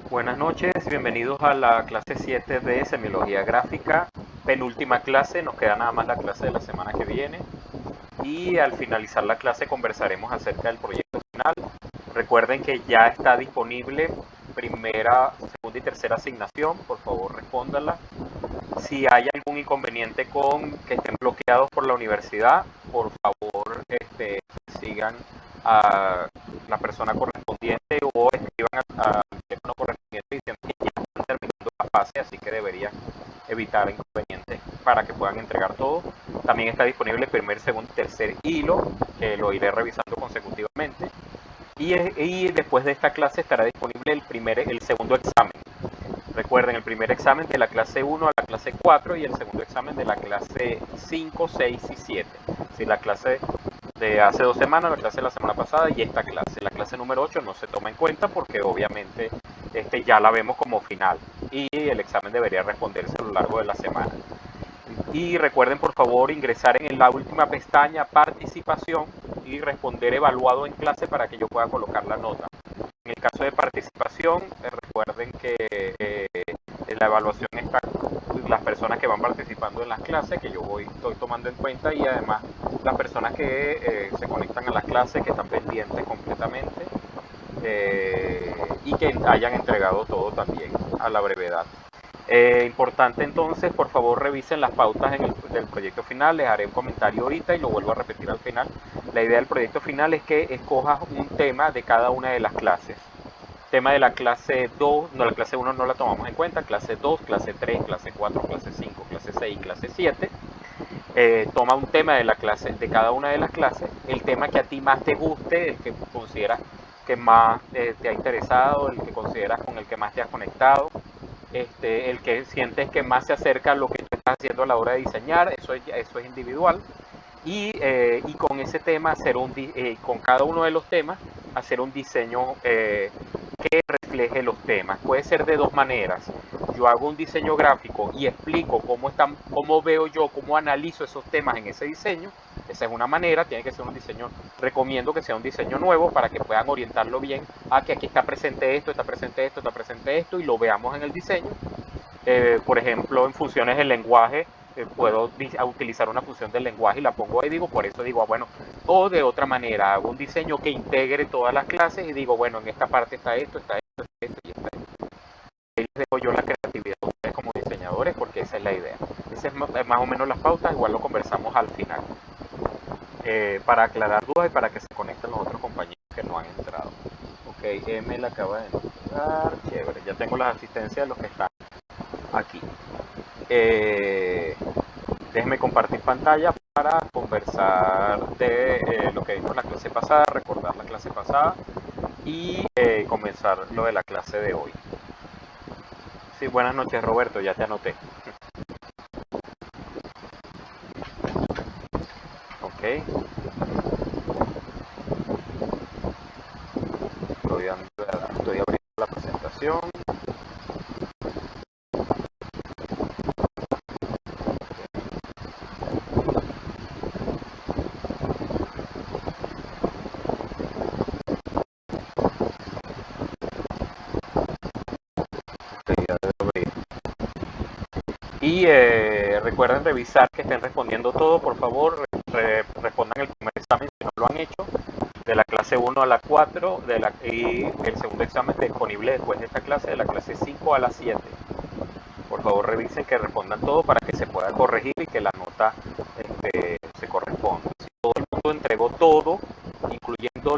Buenas noches, bienvenidos a la clase 7 de Semiología Gráfica, penúltima clase, nos queda nada más la clase de la semana que viene y al finalizar la clase conversaremos acerca del proyecto final. Recuerden que ya está disponible primera, segunda y tercera asignación, por favor respóndanla. Si hay algún inconveniente con que estén bloqueados por la universidad, por favor sigan a la persona correspondiente o escriban al teléfono correspondiente diciendo que ya están terminando la fase, así que deberían evitar inconvenientes para que puedan entregar todo. También está disponible el primer, segundo y tercer hilo, que lo iré revisando consecutivamente. Y después de esta clase estará disponible el segundo examen. Recuerden, el primer examen de la clase 1 a la clase 4 y el segundo examen de la clase 5, 6 y 7. Si la clase de hace 2 semanas, la clase de la semana pasada y esta clase. La clase número 8 no se toma en cuenta porque obviamente ya la vemos como final y el examen debería responderse a lo largo de la semana. Y recuerden por favor ingresar en la última pestaña participación y responder evaluado en clase para que yo pueda colocar la nota. En el caso de participación, recuerden que en la evaluación están las personas que van participando en las clases, que yo estoy tomando en cuenta, y además las personas que se conectan a las clases, que están pendientes completamente y que hayan entregado todo también a la brevedad. Importante entonces, por favor revisen las pautas del proyecto final, les haré un comentario ahorita y lo vuelvo a repetir al final. La idea del proyecto final es que escojas un tema de cada una de las clases. Tema de la clase 2, no, la clase 1 no la tomamos en cuenta, clase 2, clase 3, clase 4, clase 5, clase 6 y clase 7. Toma un tema de la clase, de cada una de las clases, el tema que a ti más te guste, el que consideras que más te ha interesado, el que consideras con el que más te has conectado, el que sientes que más se acerca a lo que tú estás haciendo a la hora de diseñar, eso es individual. Y con ese tema, con cada uno de los temas, hacer un diseño que refleje los temas. Puede ser de dos maneras. Yo hago un diseño gráfico y explico cómo veo yo, cómo analizo esos temas en ese diseño. Esa es una manera, tiene que ser un diseño, recomiendo que sea un diseño nuevo para que puedan orientarlo bien a que aquí está presente esto, está presente esto, está presente esto y lo veamos en el diseño. Por ejemplo, en funciones del lenguaje, puedo utilizar una función del lenguaje y la pongo ahí, digo, por eso digo, bueno, o de otra manera, hago un diseño que integre todas las clases y digo, bueno, en esta parte está esto, está esto, está esto y está esto. Ahí les dejo yo la creatividad de ustedes como diseñadores porque esa es la idea. Esa es más o menos las pautas, igual lo conversamos al final. Para aclarar dudas y para que se conecten los otros compañeros que no han entrado. Ok, M la acaba de entrar, chévere, ya tengo las asistencias de los que están aquí. Déjenme compartir pantalla para conversar de lo que vimos en la clase pasada, recordar la clase pasada y comenzar lo de la clase de hoy. Sí, buenas noches Roberto, ya te anoté. Ok, estoy abriendo la presentación. Y recuerden revisar que estén respondiendo todo, por favor, respondan el primer examen si no lo han hecho, de la clase 1 a la 4, y el segundo examen disponible después de esta clase, de la clase 5 a la 7. Por favor revisen que respondan todo para que se pueda corregir y que la nota se corresponda. Si todo el mundo entregó todo, incluyendo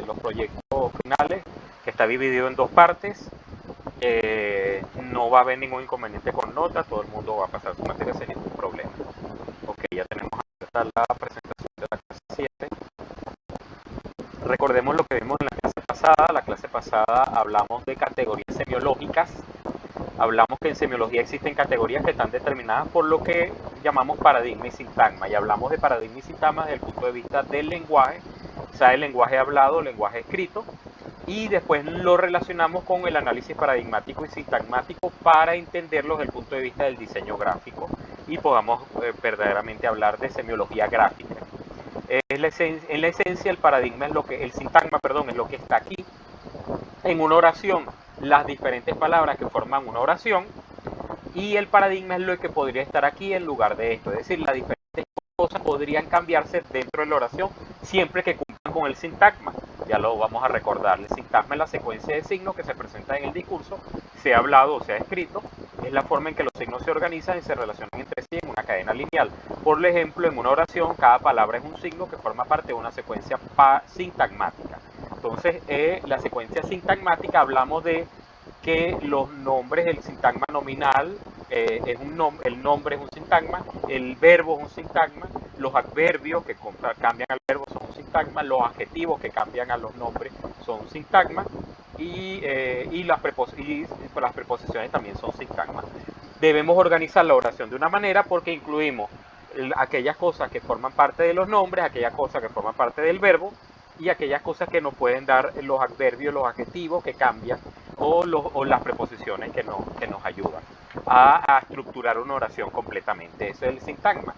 los proyectos finales, que está dividido en dos partes, no va a haber ningún inconveniente con nota, todo el mundo va a pasar su materia sin ningún problema. Ok, ya tenemos abierta la presentación de la clase 7. Recordemos lo que vimos en la clase pasada. La clase pasada hablamos de categorías semiológicas. Hablamos que en semiología existen categorías que están determinadas por lo que llamamos paradigma y sintagma. Y hablamos de paradigma y sintagma desde el punto de vista del lenguaje, sea el lenguaje hablado, lenguaje escrito. Y después lo relacionamos con el análisis paradigmático y sintagmático para entenderlo desde el punto de vista del diseño gráfico y podamos verdaderamente hablar de semiología gráfica. En la esencia el paradigma es el sintagma, perdón, es lo que está aquí en una oración. las diferentes palabras que forman una oración, y el paradigma es lo que podría estar aquí en lugar de esto, es decir, las diferentes cosas podrían cambiarse dentro de la oración siempre que cumplan con el sintagma. Ya lo vamos a recordar. El sintagma es la secuencia de signos que se presenta en el discurso, sea hablado o sea escrito. Es la forma en que los signos se organizan y se relacionan entre sí en una cadena lineal. Por ejemplo, en una oración, cada palabra es un signo que forma parte de una secuencia sintagmática. Entonces, la secuencia sintagmática, hablamos de que los nombres, el sintagma nominal, el nombre es un sintagma, el verbo es un sintagma, los adverbios que cambian al verbo son un sintagma, los adjetivos que cambian a los nombres son un sintagma, y las preposiciones también son sintagmas. Debemos organizar la oración de una manera porque incluimos aquellas cosas que forman parte de los nombres, aquellas cosas que forman parte del verbo, y aquellas cosas que nos pueden dar los adverbios, los adjetivos que cambian, o las preposiciones que nos ayudan a estructurar una oración completamente. Eso es el sintagma.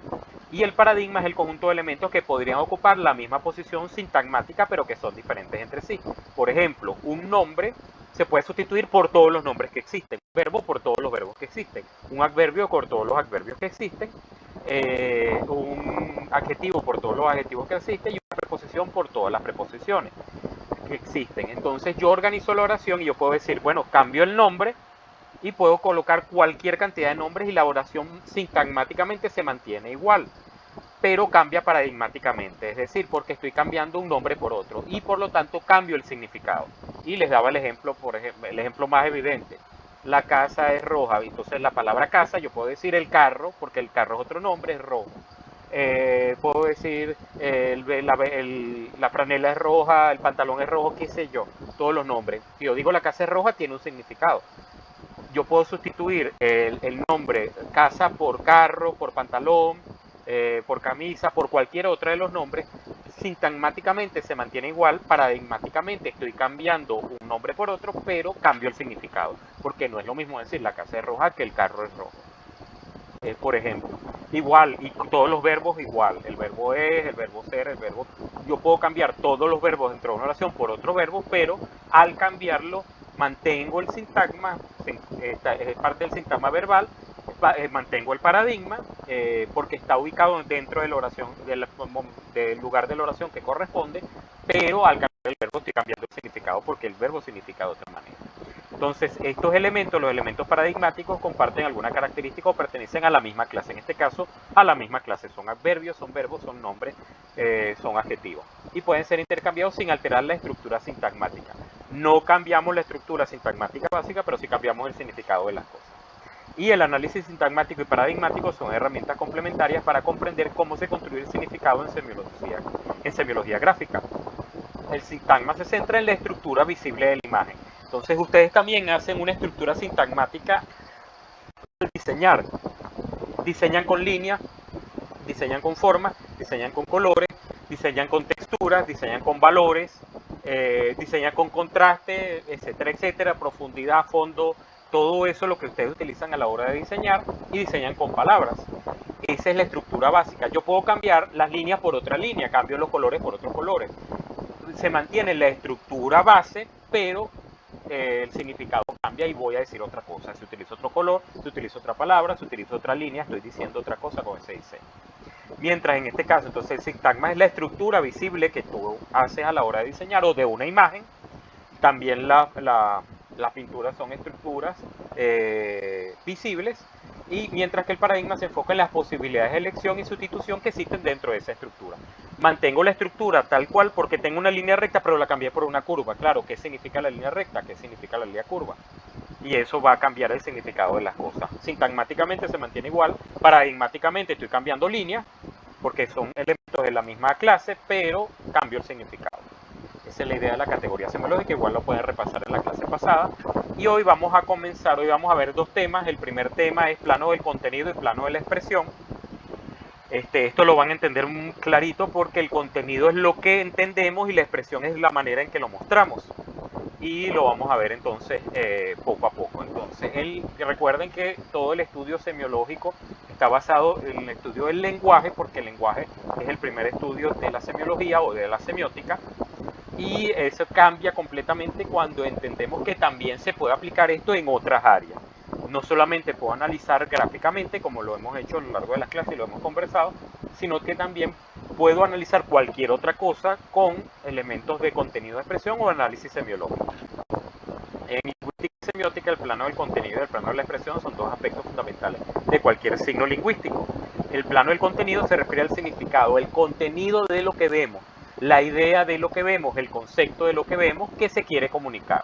Y el paradigma es el conjunto de elementos que podrían ocupar la misma posición sintagmática, pero que son diferentes entre sí. Por ejemplo, un nombre se puede sustituir por todos los nombres que existen, un verbo por todos los verbos que existen, un adverbio por todos los adverbios que existen, un adjetivo por todos los adjetivos que existen, y una preposición por todas las preposiciones que existen. Entonces yo organizo la oración y yo puedo decir, bueno, cambio el nombre y puedo colocar cualquier cantidad de nombres y la oración sintagmáticamente se mantiene igual, pero cambia paradigmáticamente, es decir, porque estoy cambiando un nombre por otro y por lo tanto cambio el significado. Y les daba el ejemplo, por ejemplo, el ejemplo más evidente. La casa es roja, entonces la palabra casa, yo puedo decir el carro, porque el carro es otro nombre, es rojo. Puedo decir la franela es roja, el pantalón es rojo, qué sé yo, todos los nombres. Si yo digo la casa es roja, tiene un significado. Yo puedo sustituir el nombre casa por carro, por pantalón, por camisa, por cualquier otro de los nombres. Sintagmáticamente se mantiene igual, paradigmáticamente estoy cambiando un nombre por otro, pero cambio el significado, porque no es lo mismo decir la casa es roja que el carro es rojo. Por ejemplo, igual, y todos los verbos igual, el verbo es, el verbo ser, el verbo, yo puedo cambiar todos los verbos dentro de una oración por otro verbo, pero al cambiarlo mantengo el sintagma, es parte del sintagma verbal, mantengo el paradigma, porque está ubicado dentro de la oración, del lugar de la oración que corresponde, pero al cambiar el verbo estoy cambiando el significado porque el verbo significa de otra manera. Entonces, estos elementos, los elementos paradigmáticos, comparten alguna característica o pertenecen a la misma clase. En este caso, a la misma clase. Son adverbios, son verbos, son nombres, son adjetivos. Y pueden ser intercambiados sin alterar la estructura sintagmática. No cambiamos la estructura sintagmática básica, pero sí cambiamos el significado de las cosas. Y el análisis sintagmático y paradigmático son herramientas complementarias para comprender cómo se construye el significado en semiología gráfica. El sintagma se centra en la estructura visible de la imagen. Entonces ustedes también hacen una estructura sintagmática al diseñar. Diseñan con líneas, diseñan con formas, diseñan con colores, diseñan con texturas, diseñan con valores, diseñan con contraste, etcétera, etcétera, profundidad, fondo, todo eso es lo que ustedes utilizan a la hora de diseñar, y diseñan con palabras. Esa es la estructura básica. Yo puedo cambiar las líneas por otra línea, cambio los colores por otros colores. Se mantiene la estructura base, pero el significado cambia y voy a decir otra cosa. Si utilizo otro color, si utilizo otra palabra, si utilizo otra línea, estoy diciendo otra cosa con ese diseño. Mientras en este caso, entonces el sintagma es la estructura visible que tú haces a la hora de diseñar o de una imagen. También las pinturas son estructuras visibles, y mientras que el paradigma se enfoca en las posibilidades de elección y sustitución que existen dentro de esa estructura. Mantengo la estructura tal cual porque tengo una línea recta, pero la cambié por una curva. Claro, ¿qué significa la línea recta? ¿Qué significa la línea curva? Y eso va a cambiar el significado de las cosas. Sintagmáticamente se mantiene igual, paradigmáticamente estoy cambiando líneas, porque son elementos de la misma clase, pero cambio el significado. Esa es la idea de la categoría semiológica, igual lo pueden repasar en la clase pasada. Y hoy vamos a comenzar, hoy vamos a ver dos temas. El primer tema es plano del contenido y plano de la expresión. Esto lo van a entender muy clarito porque el contenido es lo que entendemos y la expresión es la manera en que lo mostramos. Y lo vamos a ver entonces poco a poco. Entonces, recuerden que todo el estudio semiológico está basado en el estudio del lenguaje, porque el lenguaje es el primer estudio de la semiología o de la semiótica. Y eso cambia completamente cuando entendemos que también se puede aplicar esto en otras áreas. No solamente puedo analizar gráficamente, como lo hemos hecho a lo largo de las clases y lo hemos conversado, sino que también puedo analizar cualquier otra cosa con elementos de contenido de expresión o análisis semiológico. En lingüística y semiótica, el plano del contenido y el plano de la expresión son dos aspectos fundamentales de cualquier signo lingüístico. El plano del contenido se refiere al significado, el contenido de lo que vemos, la idea de lo que vemos, el concepto de lo que vemos que se quiere comunicar.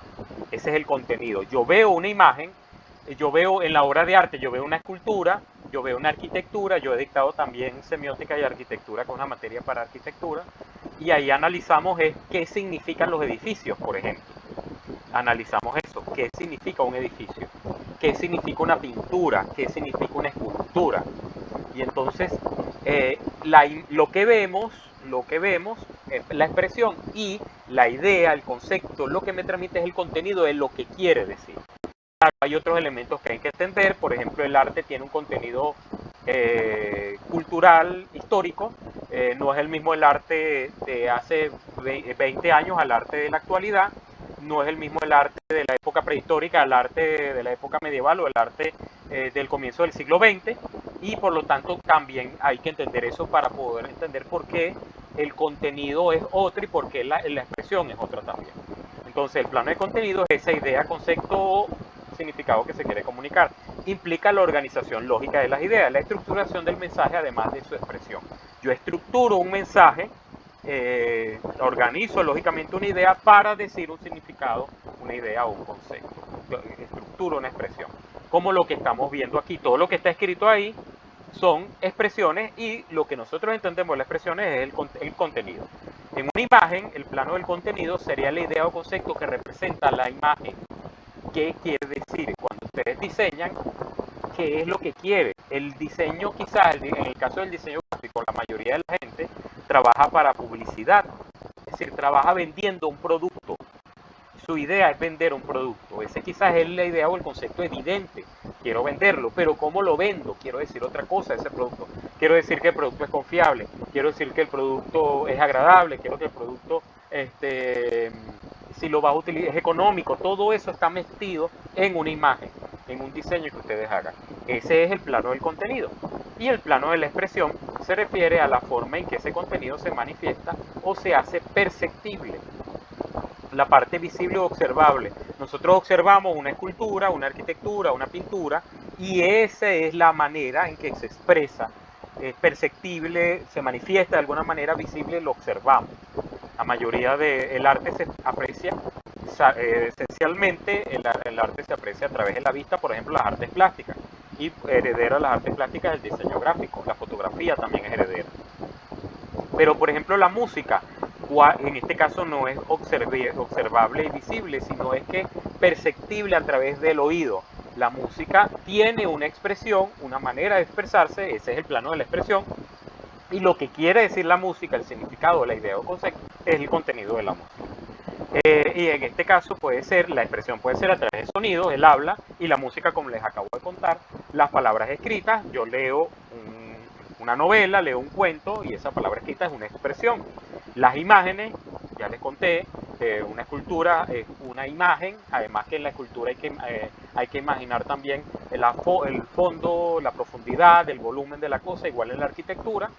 Ese es el contenido. Yo veo una imagen, yo veo en la obra de arte, yo veo una escultura, yo veo una arquitectura, yo he dictado también semiótica y arquitectura con una materia para arquitectura, y ahí analizamos qué significan los edificios, por ejemplo. Analizamos eso, qué significa un edificio, qué significa una pintura, qué significa una escultura. Y entonces lo que vemos es la expresión, y la idea, el concepto, lo que me transmite es el contenido de lo que quiere decir. Claro, hay otros elementos que hay que entender, por ejemplo, el arte tiene un contenido cultural, histórico, no es el mismo el arte de hace 20 años al arte de la actualidad, no es el mismo el arte de la época prehistórica al arte de la época medieval o el arte del comienzo del siglo XX, y por lo tanto también hay que entender eso para poder entender por qué el contenido es otro y por qué la expresión es otra también. Entonces el plano de contenido es esa idea, concepto, significado que se quiere comunicar. Implica la organización lógica de las ideas, la estructuración del mensaje además de su expresión. Yo estructuro un mensaje, organizo lógicamente una idea para decir un significado, una idea o un concepto. Estructuro una expresión. Como lo que estamos viendo aquí, todo lo que está escrito ahí son expresiones, y lo que nosotros entendemos las expresiones es el contenido. En una imagen, el plano del contenido sería la idea o concepto que representa la imagen. ¿Qué quiere decir? Cuando ustedes diseñan, ¿qué es lo que quiere? El diseño, quizás en el caso del diseño gráfico, la mayoría de la gente trabaja para publicidad, es decir, trabaja vendiendo un producto. Su idea es vender un producto. Ese quizás es la idea o el concepto evidente. Quiero venderlo, pero ¿cómo lo vendo? Quiero decir otra cosa de ese producto. Quiero decir que el producto es confiable. Quiero decir que el producto es agradable. Quiero que el producto, si lo vas a utilizar, es económico. Todo eso está metido en una imagen, en un diseño que ustedes hagan. Ese es el plano del contenido. Y el plano de la expresión se refiere a la forma en que ese contenido se manifiesta o se hace perceptible. La parte visible o observable. Nosotros observamos una escultura, una arquitectura, una pintura, y esa es la manera en que se expresa, es perceptible, se manifiesta de alguna manera visible, lo observamos. La mayoría del arte se aprecia, esencialmente el arte se aprecia a través de la vista, por ejemplo las artes plásticas, y heredera de las artes plásticas el diseño gráfico, la fotografía también es heredera. Pero por ejemplo la música, en este caso no es observable y visible, sino es que perceptible a través del oído. La música tiene una expresión, una manera de expresarse, ese es el plano de la expresión, y lo que quiere decir la música, el significado, la idea o concepto, es el contenido de la música. Y en este caso puede ser, la expresión puede ser a través de sonidos, el habla, y la música, como les acabo de contar, las palabras escritas. Yo leo una novela, leo un cuento, y esa palabra escrita es una expresión. Las imágenes, ya les conté, una escultura es una imagen, además que en la escultura hay que imaginar también el fondo, la profundidad, el volumen de la cosa, igual en la arquitectura,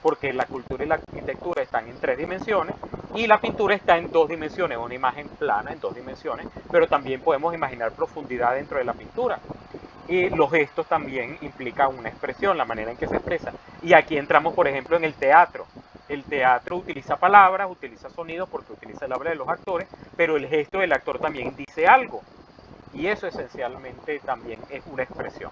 porque la escultura y la arquitectura están en 3 dimensiones, y la pintura está en 2 dimensiones, una imagen plana en 2 dimensiones, pero también podemos imaginar profundidad dentro de la pintura. Y los gestos también implican una expresión, la manera en que se expresa. Y aquí entramos, por ejemplo, en el teatro. El teatro utiliza palabras, utiliza sonidos porque utiliza el habla de los actores, pero el gesto del actor también dice algo. Y eso esencialmente también es una expresión.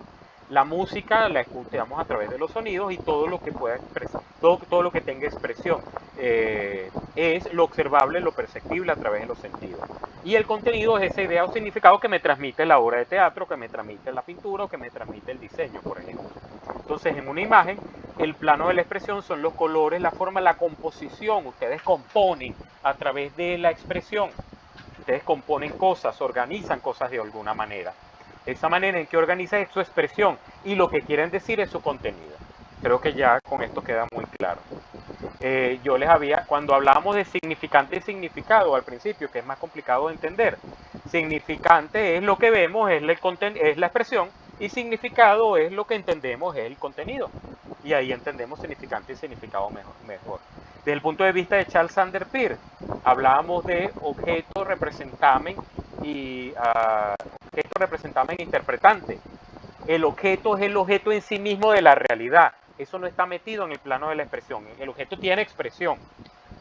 La música la escuchamos a través de los sonidos, y todo lo que pueda expresar, todo lo que tenga expresión, es lo observable, lo perceptible a través de los sentidos. Y el contenido es esa idea o significado que me transmite la obra de teatro, que me transmite la pintura o que me transmite el diseño, por ejemplo. Entonces, en una imagen, el plano de la expresión son los colores, la forma, la composición. Ustedes componen a través de la expresión. Ustedes componen cosas, organizan cosas de alguna manera. Esa manera en que organiza es su expresión, y lo que quieren decir es su contenido. Creo que ya con esto queda muy claro. Yo les había, cuando hablábamos de significante y significado al principio, que es más complicado de entender, significante es lo que vemos, es la expresión, y significado es lo que entendemos, es el contenido. Y ahí entendemos significante y significado mejor. Desde el punto de vista de Charles Sanders Peirce, hablábamos de objeto, representamen y objeto, representamen, interpretante. El objeto es el objeto en sí mismo de la realidad. Eso no está metido en el plano de la expresión. El objeto tiene expresión,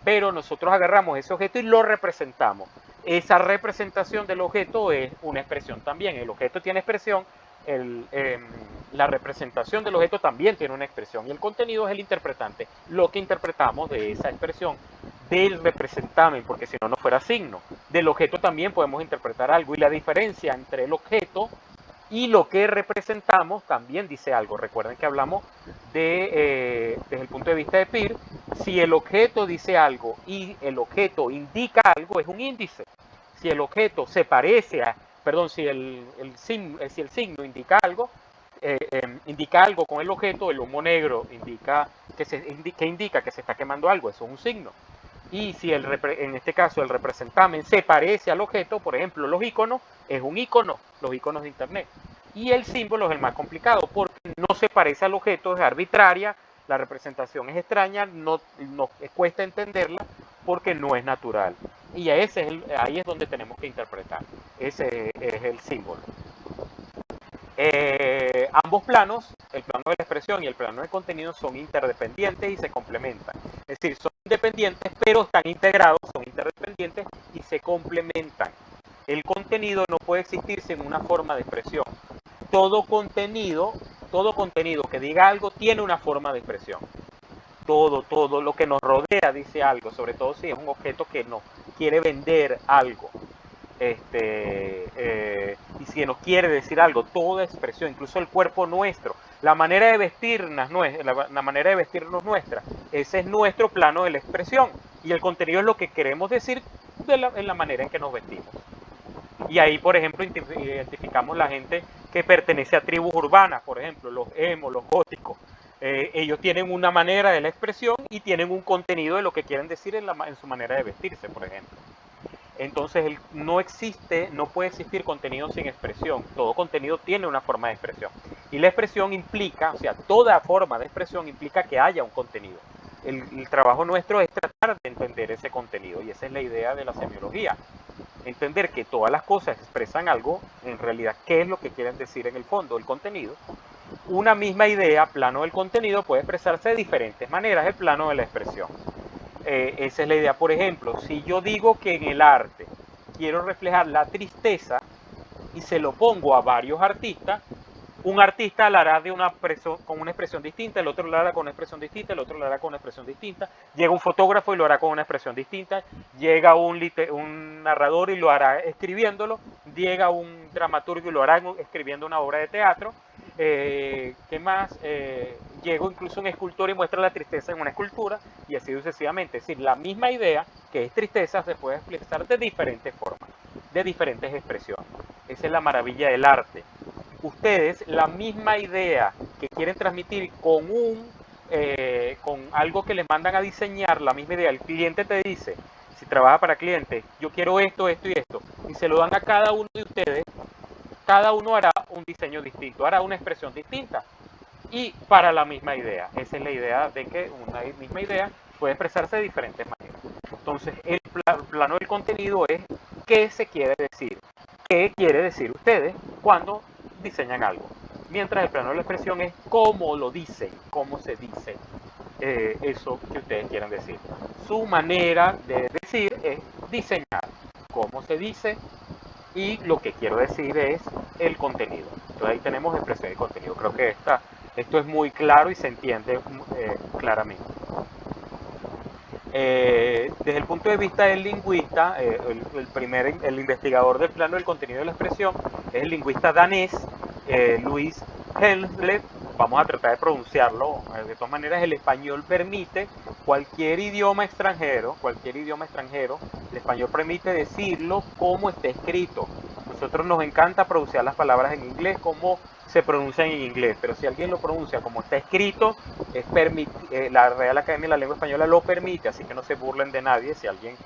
pero nosotros agarramos ese objeto y lo representamos. Esa representación del objeto es una expresión también. El objeto tiene expresión, la representación del objeto también tiene una expresión y el contenido es el interpretante, lo que interpretamos de esa expresión del representamen, porque si no, no fuera signo. Del objeto también podemos interpretar algo y la diferencia entre el objeto y lo que representamos también dice algo. Recuerden que hablamos desde el punto de vista de Peirce, si el objeto dice algo y el objeto indica algo, es un índice. Si el objeto se parece a, perdón, si el signo indica algo con el objeto, el humo negro indica que se está quemando algo, eso es un signo. Y si en este caso el representamen se parece al objeto, por ejemplo, los iconos, es un icono, los iconos de internet. Y el símbolo es el más complicado porque no se parece al objeto, es arbitraria, la representación es extraña, no cuesta entenderla porque no es natural. Y ahí es donde tenemos que interpretar. Ese es el símbolo. Ambos planos, el plano de la expresión y el plano del contenido, son interdependientes y se complementan. Es decir, son independientes pero están integrados, son interdependientes y se complementan. El contenido no puede existir sin una forma de expresión. Todo contenido que diga algo tiene una forma de expresión. Todo lo que nos rodea dice algo, sobre todo si es un objeto que nos quiere vender algo. Y si nos quiere decir algo, toda expresión, incluso el cuerpo nuestro, la manera de vestirnos nuestra, ese es nuestro plano de la expresión y el contenido es lo que queremos decir en la manera en que nos vestimos. Y ahí, por ejemplo, identificamos la gente que pertenece a tribus urbanas, por ejemplo, los emos, los góticos. Ellos tienen una manera de la expresión y tienen un contenido de lo que quieren decir en su manera de vestirse, por ejemplo. Entonces no puede existir contenido sin expresión. Todo contenido tiene una forma de expresión. Y la expresión implica, o sea, toda forma de expresión implica que haya un contenido. El trabajo nuestro es tratar de entender ese contenido y esa es la idea de la semiología. Entender que todas las cosas expresan algo, en realidad, ¿qué es lo que quieren decir en el fondo, el contenido? Una misma idea, plano del contenido, puede expresarse de diferentes maneras, el plano de la expresión. Esa es la idea. Por ejemplo, si yo digo que en el arte quiero reflejar la tristeza y se lo pongo a varios artistas, un artista lo hará con una expresión distinta, el otro lo hará con una expresión distinta, el otro lo hará con una expresión distinta, llega un fotógrafo y lo hará con una expresión distinta, llega un narrador y lo hará escribiéndolo, llega un dramaturgo y lo hará escribiendo una obra de teatro, ¿qué más? Llega incluso un escultor y muestra la tristeza en una escultura y así sucesivamente. Es decir, la misma idea que es tristeza se puede expresar de diferentes formas, de diferentes expresiones. Esa es la maravilla del arte. Ustedes la misma idea que quieren transmitir con algo que les mandan a diseñar, la misma idea, el cliente te dice, si trabaja para clientes, yo quiero esto, esto y esto, y se lo dan a cada uno de ustedes, cada uno hará un diseño distinto, hará una expresión distinta, y para la misma idea. Esa es la idea de que una misma idea puede expresarse de diferentes maneras. Entonces, el plano del contenido es qué se quiere decir, qué quiere decir ustedes cuando diseñan algo. Mientras el plano de la expresión es cómo lo dicen, cómo se dice eso que ustedes quieran decir. Su manera de decir es diseñar, cómo se dice, y lo que quiero decir es el contenido. Entonces ahí tenemos expresión y contenido. Creo que esto es muy claro y se entiende claramente. Desde el punto de vista del lingüista, el investigador del plano del contenido de la expresión es el lingüista danés Louis Helmsleth. Vamos a tratar de pronunciarlo. De todas maneras, el español permite cualquier idioma extranjero, el español permite decirlo como está escrito. Nosotros nos encanta pronunciar las palabras en inglés como se pronuncian en inglés, pero si alguien lo pronuncia como está escrito, la Real Academia de la Lengua Española lo permite, así que no se burlen de nadie si alguien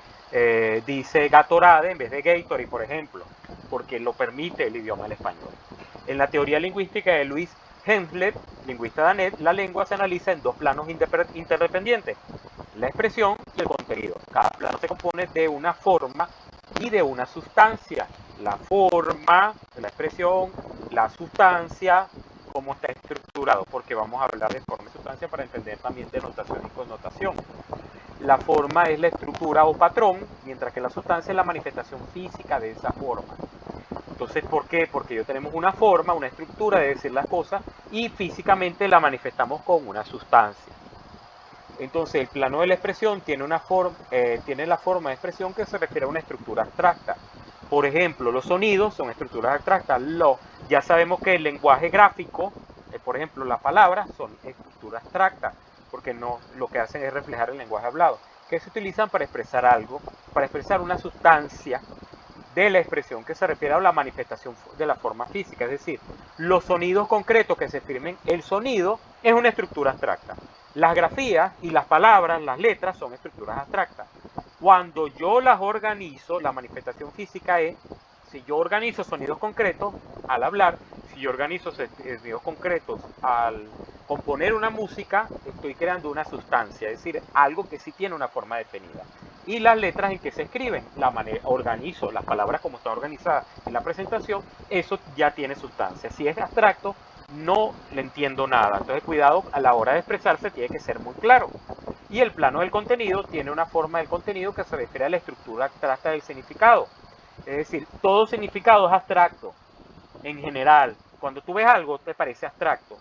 dice Gatorade en vez de Gatorade, por ejemplo, porque lo permite el idioma del español. En la teoría lingüística de Louis Hemsley, lingüista danés, la lengua se analiza en dos planos interdependientes, la expresión y el contenido. Cada plano se compone de una forma y de una sustancia. La forma, la expresión, la sustancia, cómo está estructurado, porque vamos a hablar de forma y sustancia para entender también denotación y connotación. La forma es la estructura o patrón, mientras que la sustancia es la manifestación física de esa forma. Entonces, ¿por qué? Porque yo tenemos una forma, una estructura de decir las cosas y físicamente la manifestamos con una sustancia. Entonces, el plano de la expresión tiene la forma de expresión que se refiere a una estructura abstracta. Por ejemplo, los sonidos son estructuras abstractas. Ya sabemos que el lenguaje gráfico, por ejemplo, las palabras son estructuras abstractas, porque no lo que hacen es reflejar el lenguaje hablado, que se utilizan para expresar algo, para expresar una sustancia de la expresión que se refiere a la manifestación de la forma física. Es decir, los sonidos concretos que se exprimen, el sonido es una estructura abstracta. Las grafías y las palabras, las letras, son estructuras abstractas. Cuando yo las organizo, la manifestación física es, si yo organizo sonidos concretos al hablar, si yo organizo sonidos concretos al componer una música, estoy creando una sustancia, es decir, algo que sí tiene una forma definida. Y las letras en que se escriben, organizo las palabras como están organizadas en la presentación, eso ya tiene sustancia. Si es abstracto, no le entiendo nada. Entonces, cuidado, a la hora de expresarse tiene que ser muy claro. Y el plano del contenido tiene una forma del contenido que se refiere a la estructura abstracta del significado. Es decir, todo significado es abstracto en general. Cuando tú ves algo, te parece abstracto.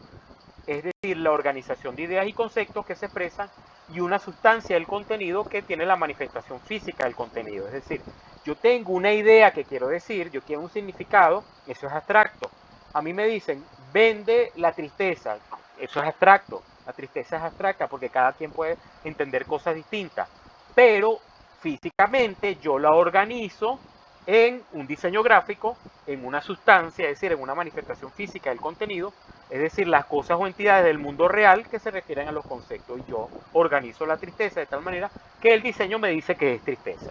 Es decir, la organización de ideas y conceptos que se expresan y una sustancia del contenido que tiene la manifestación física del contenido. Es decir, yo tengo una idea que quiero decir, yo quiero un significado, eso es abstracto. A mí me dicen, vende la tristeza, eso es abstracto. La tristeza es abstracta porque cada quien puede entender cosas distintas, pero físicamente yo la organizo en un diseño gráfico, en una sustancia, es decir, en una manifestación física del contenido, es decir, las cosas o entidades del mundo real que se refieren a los conceptos. Y yo organizo la tristeza de tal manera que el diseño me dice que es tristeza.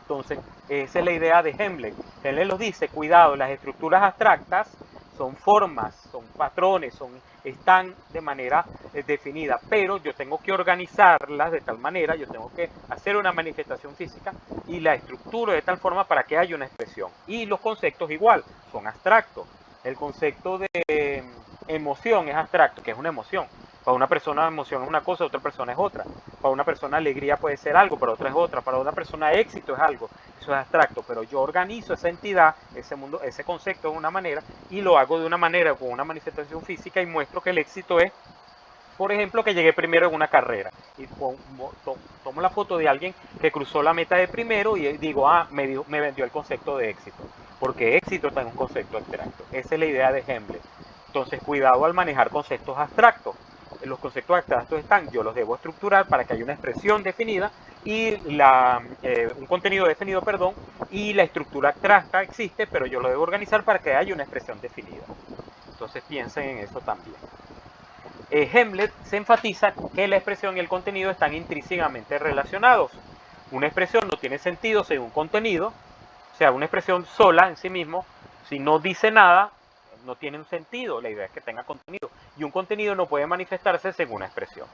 Entonces, esa es la idea de Hemsley. Hemsley nos dice, cuidado, las estructuras abstractas son formas, son patrones, están de manera definida, pero yo tengo que organizarlas de tal manera, yo tengo que hacer una manifestación física y la estructuro de tal forma para que haya una expresión. Y los conceptos igual, son abstractos. El concepto de emoción es abstracto, que es una emoción. Para una persona emoción es una cosa, otra persona es otra. Para una persona alegría puede ser algo, para otra es otra. Para una persona éxito es algo. Eso es abstracto, pero yo organizo esa entidad, ese mundo, ese concepto de una manera y lo hago de una manera con una manifestación física y muestro que el éxito es, por ejemplo, que llegué primero en una carrera. Y tomo la foto de alguien que cruzó la meta de primero y digo, me vendió el concepto de éxito. Porque éxito está en un concepto abstracto. Esa es la idea de Hemsley. Entonces, cuidado al manejar conceptos abstractos. Los conceptos abstractos yo los debo estructurar para que haya una expresión definida y un contenido definido, y la estructura abstracta existe, pero yo lo debo organizar para que haya una expresión definida. Entonces, piensen en eso también. Hemsley se enfatiza que la expresión y el contenido están intrínsecamente relacionados. Una expresión no tiene sentido sin un contenido, o sea, una expresión sola en sí mismo, si no dice nada, no tiene un sentido. La idea es que tenga contenido. Y un contenido no puede manifestarse según una expresión.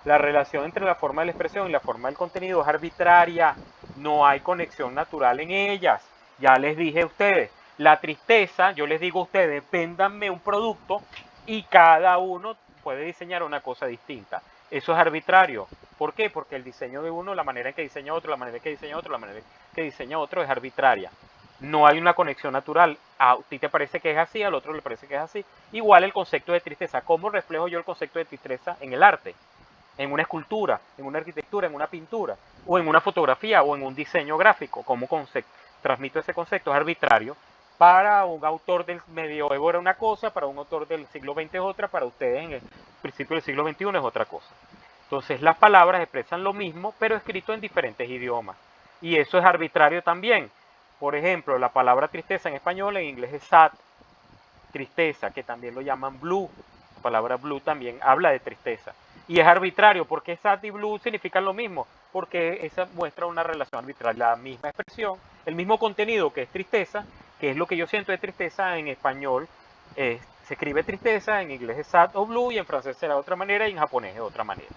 La relación entre la forma de la expresión y la forma del contenido es arbitraria. No hay conexión natural en ellas. Ya les dije a ustedes, la tristeza, yo les digo a ustedes, véndanme un producto y cada uno puede diseñar una cosa distinta. Eso es arbitrario. ¿Por qué? Porque el diseño de uno, la manera en que diseña otro, la manera en que diseña otro, la manera en que diseña otro es arbitraria. No hay una conexión natural. A ti te parece que es así, al otro le parece que es así. Igual el concepto de tristeza. ¿Cómo reflejo yo el concepto de tristeza en el arte? En una escultura, en una arquitectura, en una pintura, o en una fotografía, o en un diseño gráfico. ¿Cómo transmito ese concepto? Es arbitrario. Para un autor del medioevo era una cosa, para un autor del siglo XX es otra, para ustedes en el principio del siglo XXI es otra cosa. Entonces las palabras expresan lo mismo, pero escrito en diferentes idiomas. Y eso es arbitrario también. Por ejemplo, la palabra tristeza en español, en inglés es sad. tristeza, que también lo llaman blue. La palabra blue también habla de tristeza. Y es arbitrario, porque sad y blue significan lo mismo, porque esa muestra una relación arbitraria, la misma expresión, el mismo contenido que es tristeza, que es lo que yo siento de tristeza en español, se escribe tristeza, en inglés es sad o blue, y en francés será de otra manera, y en japonés es de otra manera.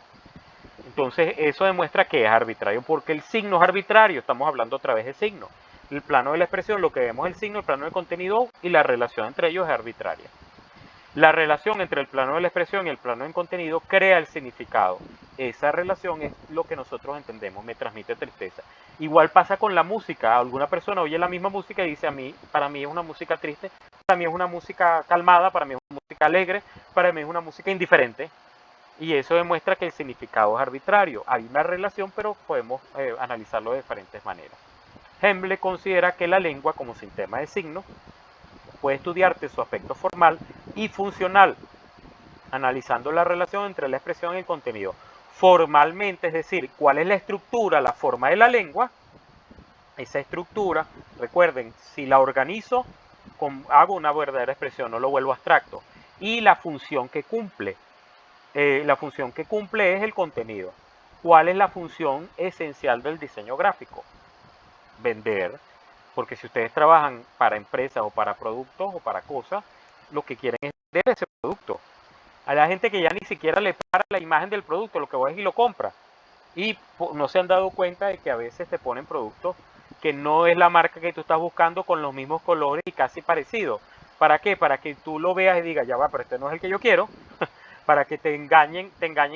Entonces eso demuestra que es arbitrario, porque el signo es arbitrario, estamos hablando a través de signo. El plano de la expresión, lo que vemos es el signo, el plano del contenido, y la relación entre ellos es arbitraria. La relación entre el plano de la expresión y el plano del contenido crea el significado. Esa relación es lo que nosotros entendemos, me transmite tristeza. Igual pasa con la música. Alguna persona oye la misma música y dice, para mí es una música triste, para mí es una música calmada, para mí es una música alegre, para mí es una música indiferente. Y eso demuestra que el significado es arbitrario. Hay una relación, pero podemos analizarlo de diferentes maneras. Hemble considera que la lengua, como sistema de signos, puede estudiarse su aspecto formal y funcional, analizando la relación entre la expresión y el contenido. Formalmente, es decir, cuál es la estructura, la forma de la lengua. Esa estructura, recuerden, si la organizo, hago una verdadera expresión, no lo vuelvo abstracto. Y la función que cumple. La función que cumple es el contenido. ¿Cuál es la función esencial del diseño gráfico? Vender. Porque si ustedes trabajan para empresas o para productos o para cosas, lo que quieren es vender ese producto. Hay gente que ya ni siquiera le para la imagen del producto, lo que va es y lo compra. Y no se han dado cuenta de que a veces te ponen productos que no es la marca que tú estás buscando, con los mismos colores y casi parecidos. ¿Para qué? Para que tú lo veas y digas, ya va, pero este no es el que yo quiero. Para que te engañen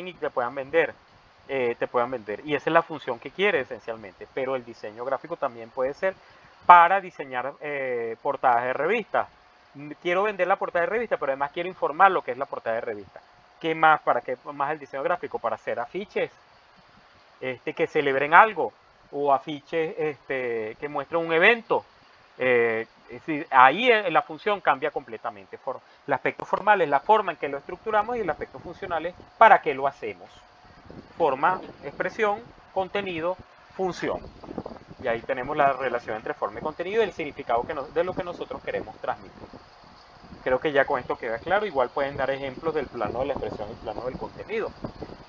y te puedan vender. Y esa es la función que quiere esencialmente. Pero el diseño gráfico también puede ser para diseñar portadas de revistas. Quiero vender la portada de revista, pero además quiero informar lo que es la portada de revista. ¿Qué más? ¿Para qué más el diseño gráfico? Para hacer afiches que celebren algo, o afiches que muestren un evento. Es decir, ahí la función cambia completamente. El aspecto formal es la forma en que lo estructuramos, y el aspecto funcional es para qué lo hacemos. Forma, expresión, contenido, función. Y ahí tenemos la relación entre forma y contenido y el significado de lo que nosotros queremos transmitir. Creo que ya con esto queda claro. Igual pueden dar ejemplos del plano de la expresión y el plano del contenido,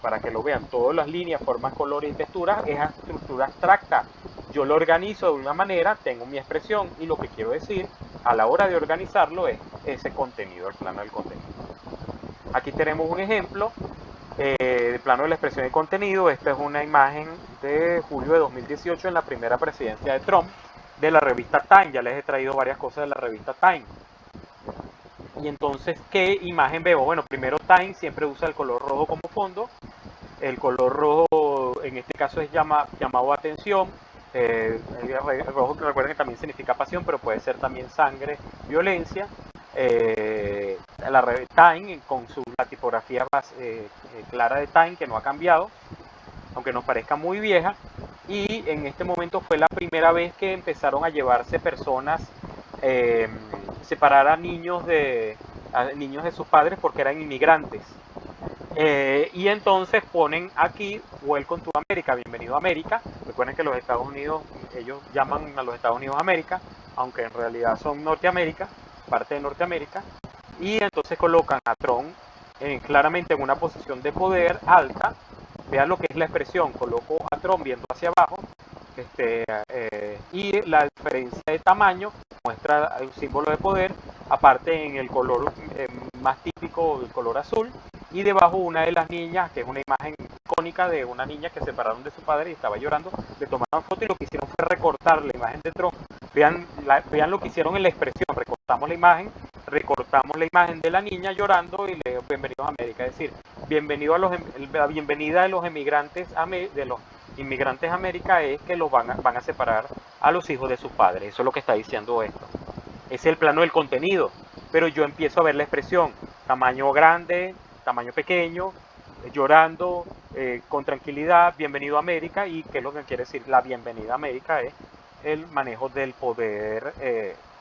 para que lo vean. Todas las líneas, formas, colores y texturas es estructura abstracta. Yo lo organizo de una manera, tengo mi expresión, y lo que quiero decir a la hora de organizarlo es ese contenido, el plano del contenido. Aquí tenemos un ejemplo del plano de la expresión y contenido. Esta es una imagen de julio de 2018 en la primera presidencia de Trump, de la revista Time. Ya les he traído varias cosas de la revista Time. Y entonces, ¿qué imagen veo? Bueno, primero Time siempre usa el color rojo como fondo. El color rojo en este caso es llamado atención. El rojo, que recuerden que también significa pasión, pero puede ser también sangre, violencia. La Time, con la tipografía clara de Time, que no ha cambiado, aunque nos parezca muy vieja. Y en este momento fue la primera vez que empezaron a llevarse personas, separar a niños de sus padres porque eran inmigrantes. Y entonces ponen aquí Welcome to America, bienvenido a América. Recuerden que los Estados Unidos, ellos llaman a los Estados Unidos América, aunque en realidad son Norteamérica, parte de Norteamérica. Y entonces colocan a Trump claramente en una posición de poder alta. Vean lo que es la expresión, coloco a Trump viendo hacia abajo, y la diferencia de tamaño muestra un símbolo de poder, aparte en el color más típico, el color azul, y debajo una de las niñas, que es una imagen icónica de una niña que separaron de su padre y estaba llorando. Le tomaron foto y lo que hicieron fue recortar la imagen de Trump. Vean lo que hicieron en la expresión, recortamos la imagen de la niña llorando y le bienvenidos a América, es decir, la bienvenida de los inmigrantes a América es que los van a separar a los hijos de sus padres. Eso es lo que está diciendo esto. Es el plano del contenido, pero yo empiezo a ver la expresión, tamaño grande, tamaño pequeño, llorando, con tranquilidad, bienvenido a América. ¿Y qué es lo que quiere decir? La bienvenida a América es el manejo del poder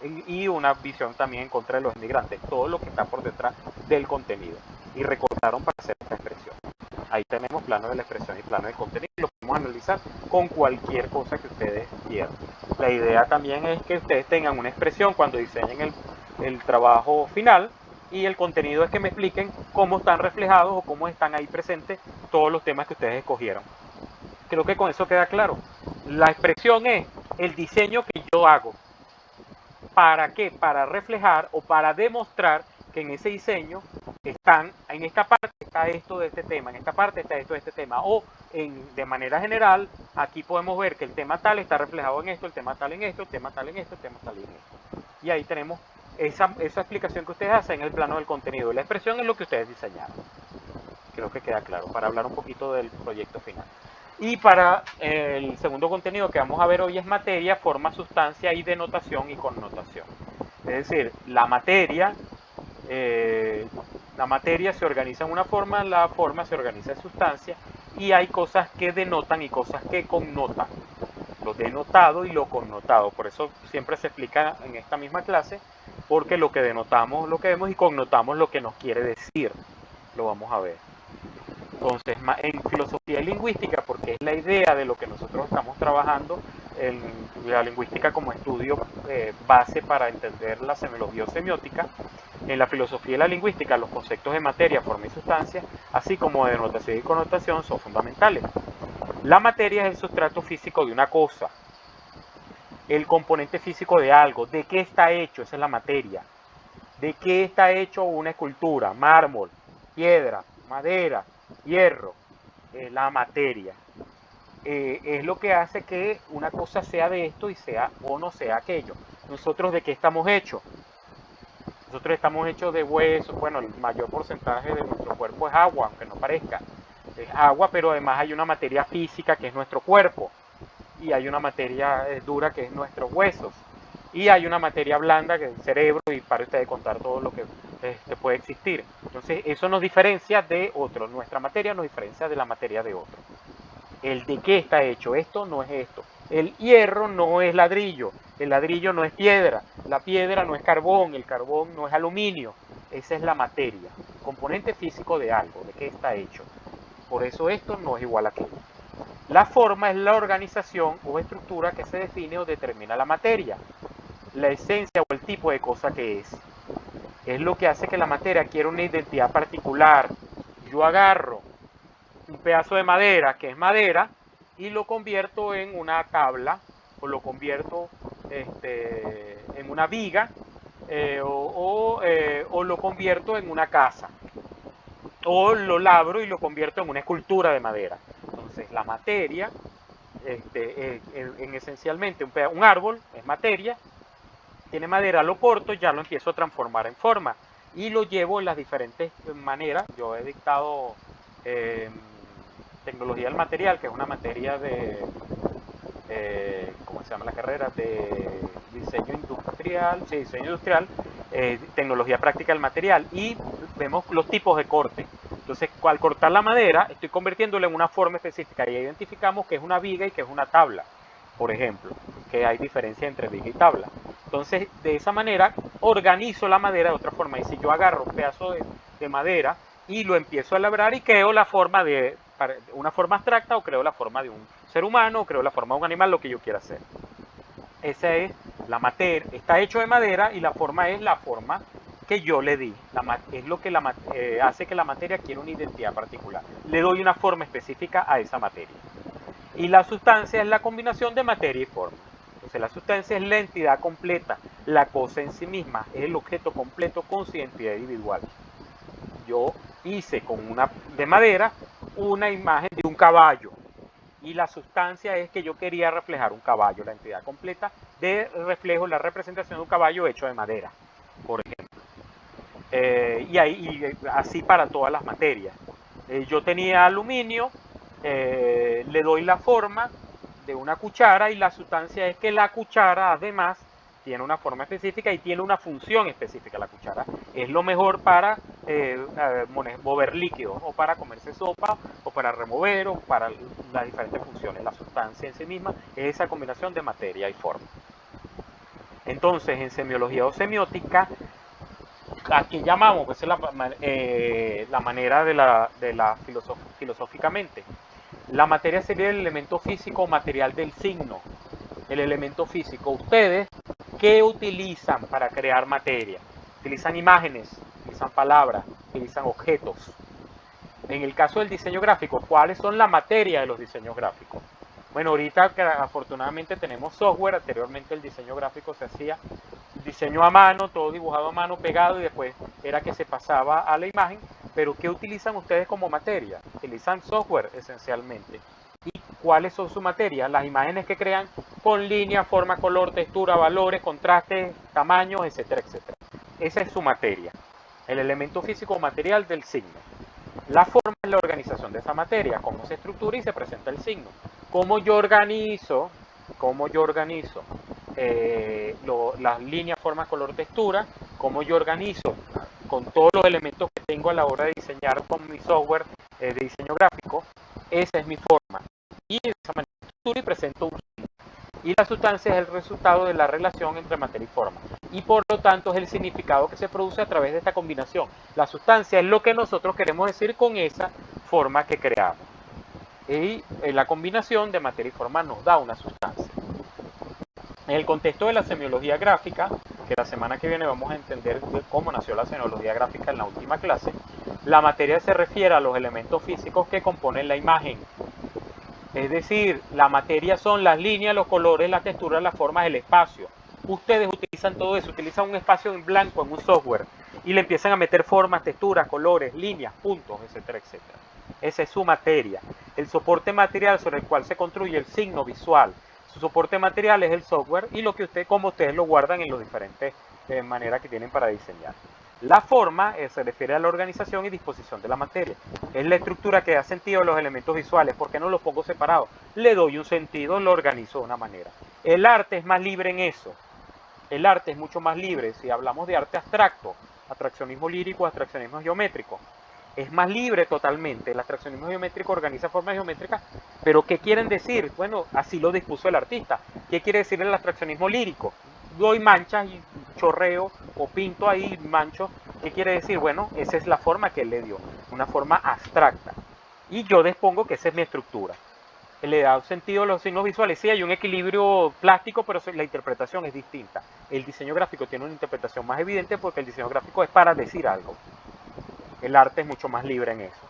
y una visión también en contra de los inmigrantes, todo lo que está por detrás del contenido. Y recortaron para hacer esta expresión. Ahí tenemos plano de la expresión y plano del contenido. Lo podemos analizar con cualquier cosa que ustedes quieran. La idea también es que ustedes tengan una expresión cuando diseñen el trabajo final, y el contenido es que me expliquen cómo están reflejados o cómo están ahí presentes todos los temas que ustedes escogieron. Creo que con eso queda claro. La expresión es el diseño que yo hago. ¿Para qué? Para reflejar o para demostrar que en ese diseño están, en esta parte está esto de este tema, en esta parte está esto de este tema, o de manera general, aquí podemos ver que el tema tal está reflejado en esto, el tema tal en esto, el tema tal en esto, el tema tal en esto. Y ahí tenemos esa explicación que ustedes hacen en el plano del contenido. La expresión es lo que ustedes diseñaron. Creo que queda claro, para hablar un poquito del proyecto final. Y para el segundo contenido que vamos a ver hoy es materia, forma, sustancia y denotación y connotación. Es decir, la materia se organiza en una forma, la forma se organiza en sustancia, y hay cosas que denotan y cosas que connotan. Lo denotado y lo connotado. Por eso siempre se explica en esta misma clase, porque lo que denotamos lo que vemos y connotamos lo que nos quiere decir. Lo vamos a ver. Entonces, en filosofía y lingüística, porque es la idea de lo que nosotros estamos trabajando, en la lingüística como estudio base para entender la semiología o semiótica, en la filosofía y la lingüística los conceptos de materia, forma y sustancia, así como de denotación y connotación, son fundamentales. La materia es el sustrato físico de una cosa, el componente físico de algo. ¿De qué está hecho? Esa es la materia. ¿De qué está hecho una escultura? Mármol, piedra, madera, hierro. La materia. Es lo que hace que una cosa sea de esto y sea o no sea aquello. ¿Nosotros de qué estamos hechos? Nosotros estamos hechos de huesos. Bueno, el mayor porcentaje de nuestro cuerpo es agua, aunque no parezca. Es agua, pero además hay una materia física que es nuestro cuerpo. Y hay una materia dura que es nuestros huesos. Y hay una materia blanda que es el cerebro, y para ustedes contar todo lo que puede existir. Entonces eso nos diferencia de otro. Nuestra materia nos diferencia de la materia de otro. El de qué está hecho, esto no es esto. El hierro no es ladrillo, el ladrillo no es piedra, la piedra no es carbón, el carbón no es aluminio. Esa es la materia, componente físico de algo, de qué está hecho. Por eso esto no es igual a aquello. La forma es la organización o estructura que se define o determina la materia, la esencia o el tipo de cosa que es. Es lo que hace que la materia quiera una identidad particular. Yo agarro un pedazo de madera que es madera y lo convierto en una tabla, o lo convierto en una viga, o lo convierto en una casa, o lo labro y lo convierto en una escultura de madera. Entonces la materia, esencialmente un árbol es materia, tiene madera, lo corto, ya lo empiezo a transformar en forma y lo llevo en las diferentes maneras. Yo he dictado tecnología del material, que es una materia de, ¿cómo se llama la carrera? De diseño industrial, sí, diseño industrial, tecnología práctica del material, y vemos los tipos de corte. Entonces, al cortar la madera, estoy convirtiéndola en una forma específica y identificamos que es una viga y que es una tabla, por ejemplo, que hay diferencia entre viga y tabla. Entonces, de esa manera, organizo la madera de otra forma. Y si yo agarro un pedazo de madera y lo empiezo a labrar y creo la forma de una forma abstracta, o creo la forma de un ser humano, o creo la forma de un animal, lo que yo quiera hacer. Esa es la materia, está hecho de madera y la forma es la forma que yo le di. Es lo que hace que la materia quiera una identidad particular. Le doy una forma específica a esa materia. Y la sustancia es la combinación de materia y forma. Entonces la sustancia es la entidad completa, la cosa en sí misma, es el objeto completo con su identidad individual. Yo hice con una de madera una imagen de un caballo, y la sustancia es que yo quería reflejar un caballo, la entidad completa de reflejo, la representación de un caballo hecho de madera, por ejemplo. Y así para todas las materias. Yo tenía aluminio, le doy la forma de una cuchara, y la sustancia es que la cuchara además tiene una forma específica y tiene una función específica. La cuchara es lo mejor para mover líquidos, o para comerse sopa, o para remover, o para las diferentes funciones. La sustancia en sí misma es esa combinación de materia y forma. Entonces, en semiología o semiótica, ¿a qué llamamos? Pues es la manera de la filosóficamente. La materia sería el elemento físico o material del signo. El elemento físico. ¿Ustedes qué utilizan para crear materia? utilizan imágenes, utilizan palabras, utilizan objetos. En el caso del diseño gráfico, ¿cuáles son la materia de los diseños gráficos? Bueno, ahorita afortunadamente tenemos software. Anteriormente el diseño gráfico se hacía diseño a mano, todo dibujado a mano, pegado, y después era que se pasaba a la imagen. Pero ¿qué utilizan ustedes como materia? Utilizan software esencialmente. ¿Y cuáles son su materia? Las imágenes que crean con línea, forma, color, textura, valores, contrastes, tamaños, etcétera, etcétera. Esa es su materia. El elemento físico material del signo. La forma es la organización de esa materia, cómo se estructura y se presenta el signo. Cómo yo organizo las líneas, forma, color, textura, cómo yo organizo con todos los elementos que tengo a la hora de diseñar con mi software de diseño gráfico. Esa es mi forma. Y de esa manera estructuro y presento un signo. Y la sustancia es el resultado de la relación entre materia y forma. Y por lo tanto es el significado que se produce a través de esta combinación. La sustancia es lo que nosotros queremos decir con esa forma que creamos. Y la combinación de materia y forma nos da una sustancia. En el contexto de la semiología gráfica, que la semana que viene vamos a entender cómo nació la semiología gráfica en la última clase, la materia se refiere a los elementos físicos que componen la imagen. Es decir, la materia son las líneas, los colores, la textura, las formas, el espacio. Ustedes utilizan todo eso, utilizan un espacio en blanco en un software y le empiezan a meter formas, texturas, colores, líneas, puntos, etcétera, etcétera. Esa es su materia. El soporte material sobre el cual se construye el signo visual. Su soporte material es el software y como ustedes lo guardan en las diferentes maneras que tienen para diseñar. La forma se refiere a la organización y disposición de la materia. Es la estructura que da sentido a los elementos visuales. ¿Por qué no los pongo separados? Le doy un sentido, lo organizo de una manera. El arte es más libre en eso. El arte es mucho más libre. Si hablamos de arte abstracto, abstraccionismo lírico, abstraccionismo geométrico, es más libre totalmente. El abstraccionismo geométrico organiza formas geométricas, pero ¿qué quieren decir? Bueno, así lo dispuso el artista. ¿Qué quiere decir el abstraccionismo lírico? Doy manchas y chorreo o pinto ahí mancho. ¿Qué quiere decir? Bueno, esa es la forma que él le dio, una forma abstracta. Y yo dispongo que esa es mi estructura. Le da sentido a los signos visuales. Sí, hay un equilibrio plástico, pero la interpretación es distinta. El diseño gráfico tiene una interpretación más evidente porque el diseño gráfico es para decir algo. El arte es mucho más libre en eso.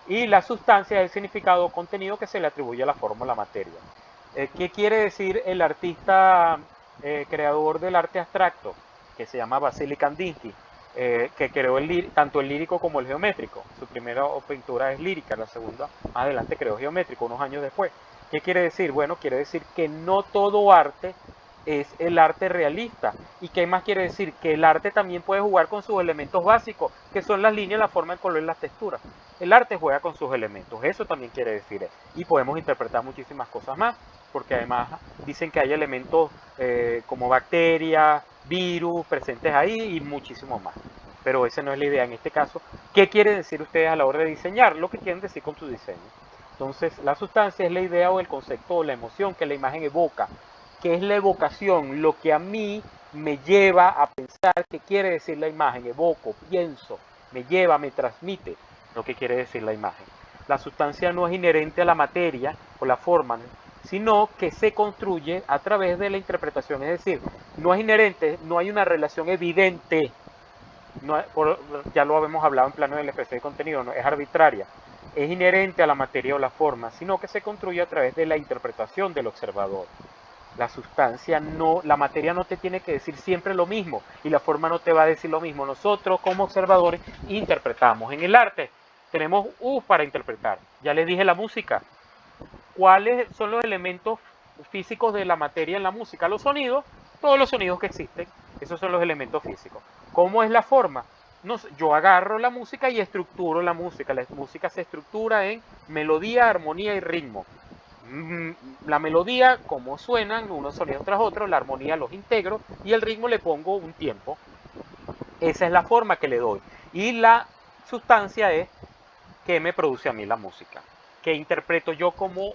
Y la sustancia es el significado o contenido que se le atribuye a la forma o la materia. ¿Qué quiere decir el artista creador del arte abstracto? Que se llama Vasily Kandinsky, que creó tanto el lírico como el geométrico. Su primera pintura es lírica, la segunda más adelante creó geométrico, unos años después. ¿Qué quiere decir? Bueno, quiere decir que no todo arte es el arte realista. ¿Y qué más quiere decir? Que el arte también puede jugar con sus elementos básicos, que son las líneas, la forma, el color y las texturas. El arte juega con sus elementos, eso también quiere decir. Y podemos interpretar muchísimas cosas más, porque además dicen que hay elementos como bacterias, virus presentes ahí y muchísimo más. Pero esa no es la idea en este caso. ¿Qué quieren decir ustedes a la hora de diseñar? Lo que quieren decir con su diseño. Entonces, la sustancia es la idea o el concepto o la emoción que la imagen evoca. ¿Qué es la evocación? Lo que a mí me lleva a pensar qué quiere decir la imagen. Evoco, pienso, me lleva, me transmite lo que quiere decir la imagen. La sustancia no es inherente a la materia o la forma, sino que se construye a través de la interpretación. Es decir, no es inherente, no hay una relación evidente. Ya lo habíamos hablado en plano de la expresión de contenido, no es arbitraria. Es inherente a la materia o la forma, sino que se construye a través de la interpretación del observador. La sustancia no, la materia no te tiene que decir siempre lo mismo y la forma no te va a decir lo mismo. Nosotros como observadores interpretamos. En el arte tenemos para interpretar. Ya les dije la música. ¿Cuáles son los elementos físicos de la materia en la música? Los sonidos, todos los sonidos que existen, esos son los elementos físicos. ¿Cómo es la forma? No sé, yo agarro la música y estructuro la música. La música se estructura en melodía, armonía y ritmo. La melodía, cómo suenan unos sonidos tras otros, la armonía los integro y el ritmo le pongo un tiempo. Esa es la forma que le doy. Y la sustancia es que me produce a mí la música, que interpreto yo como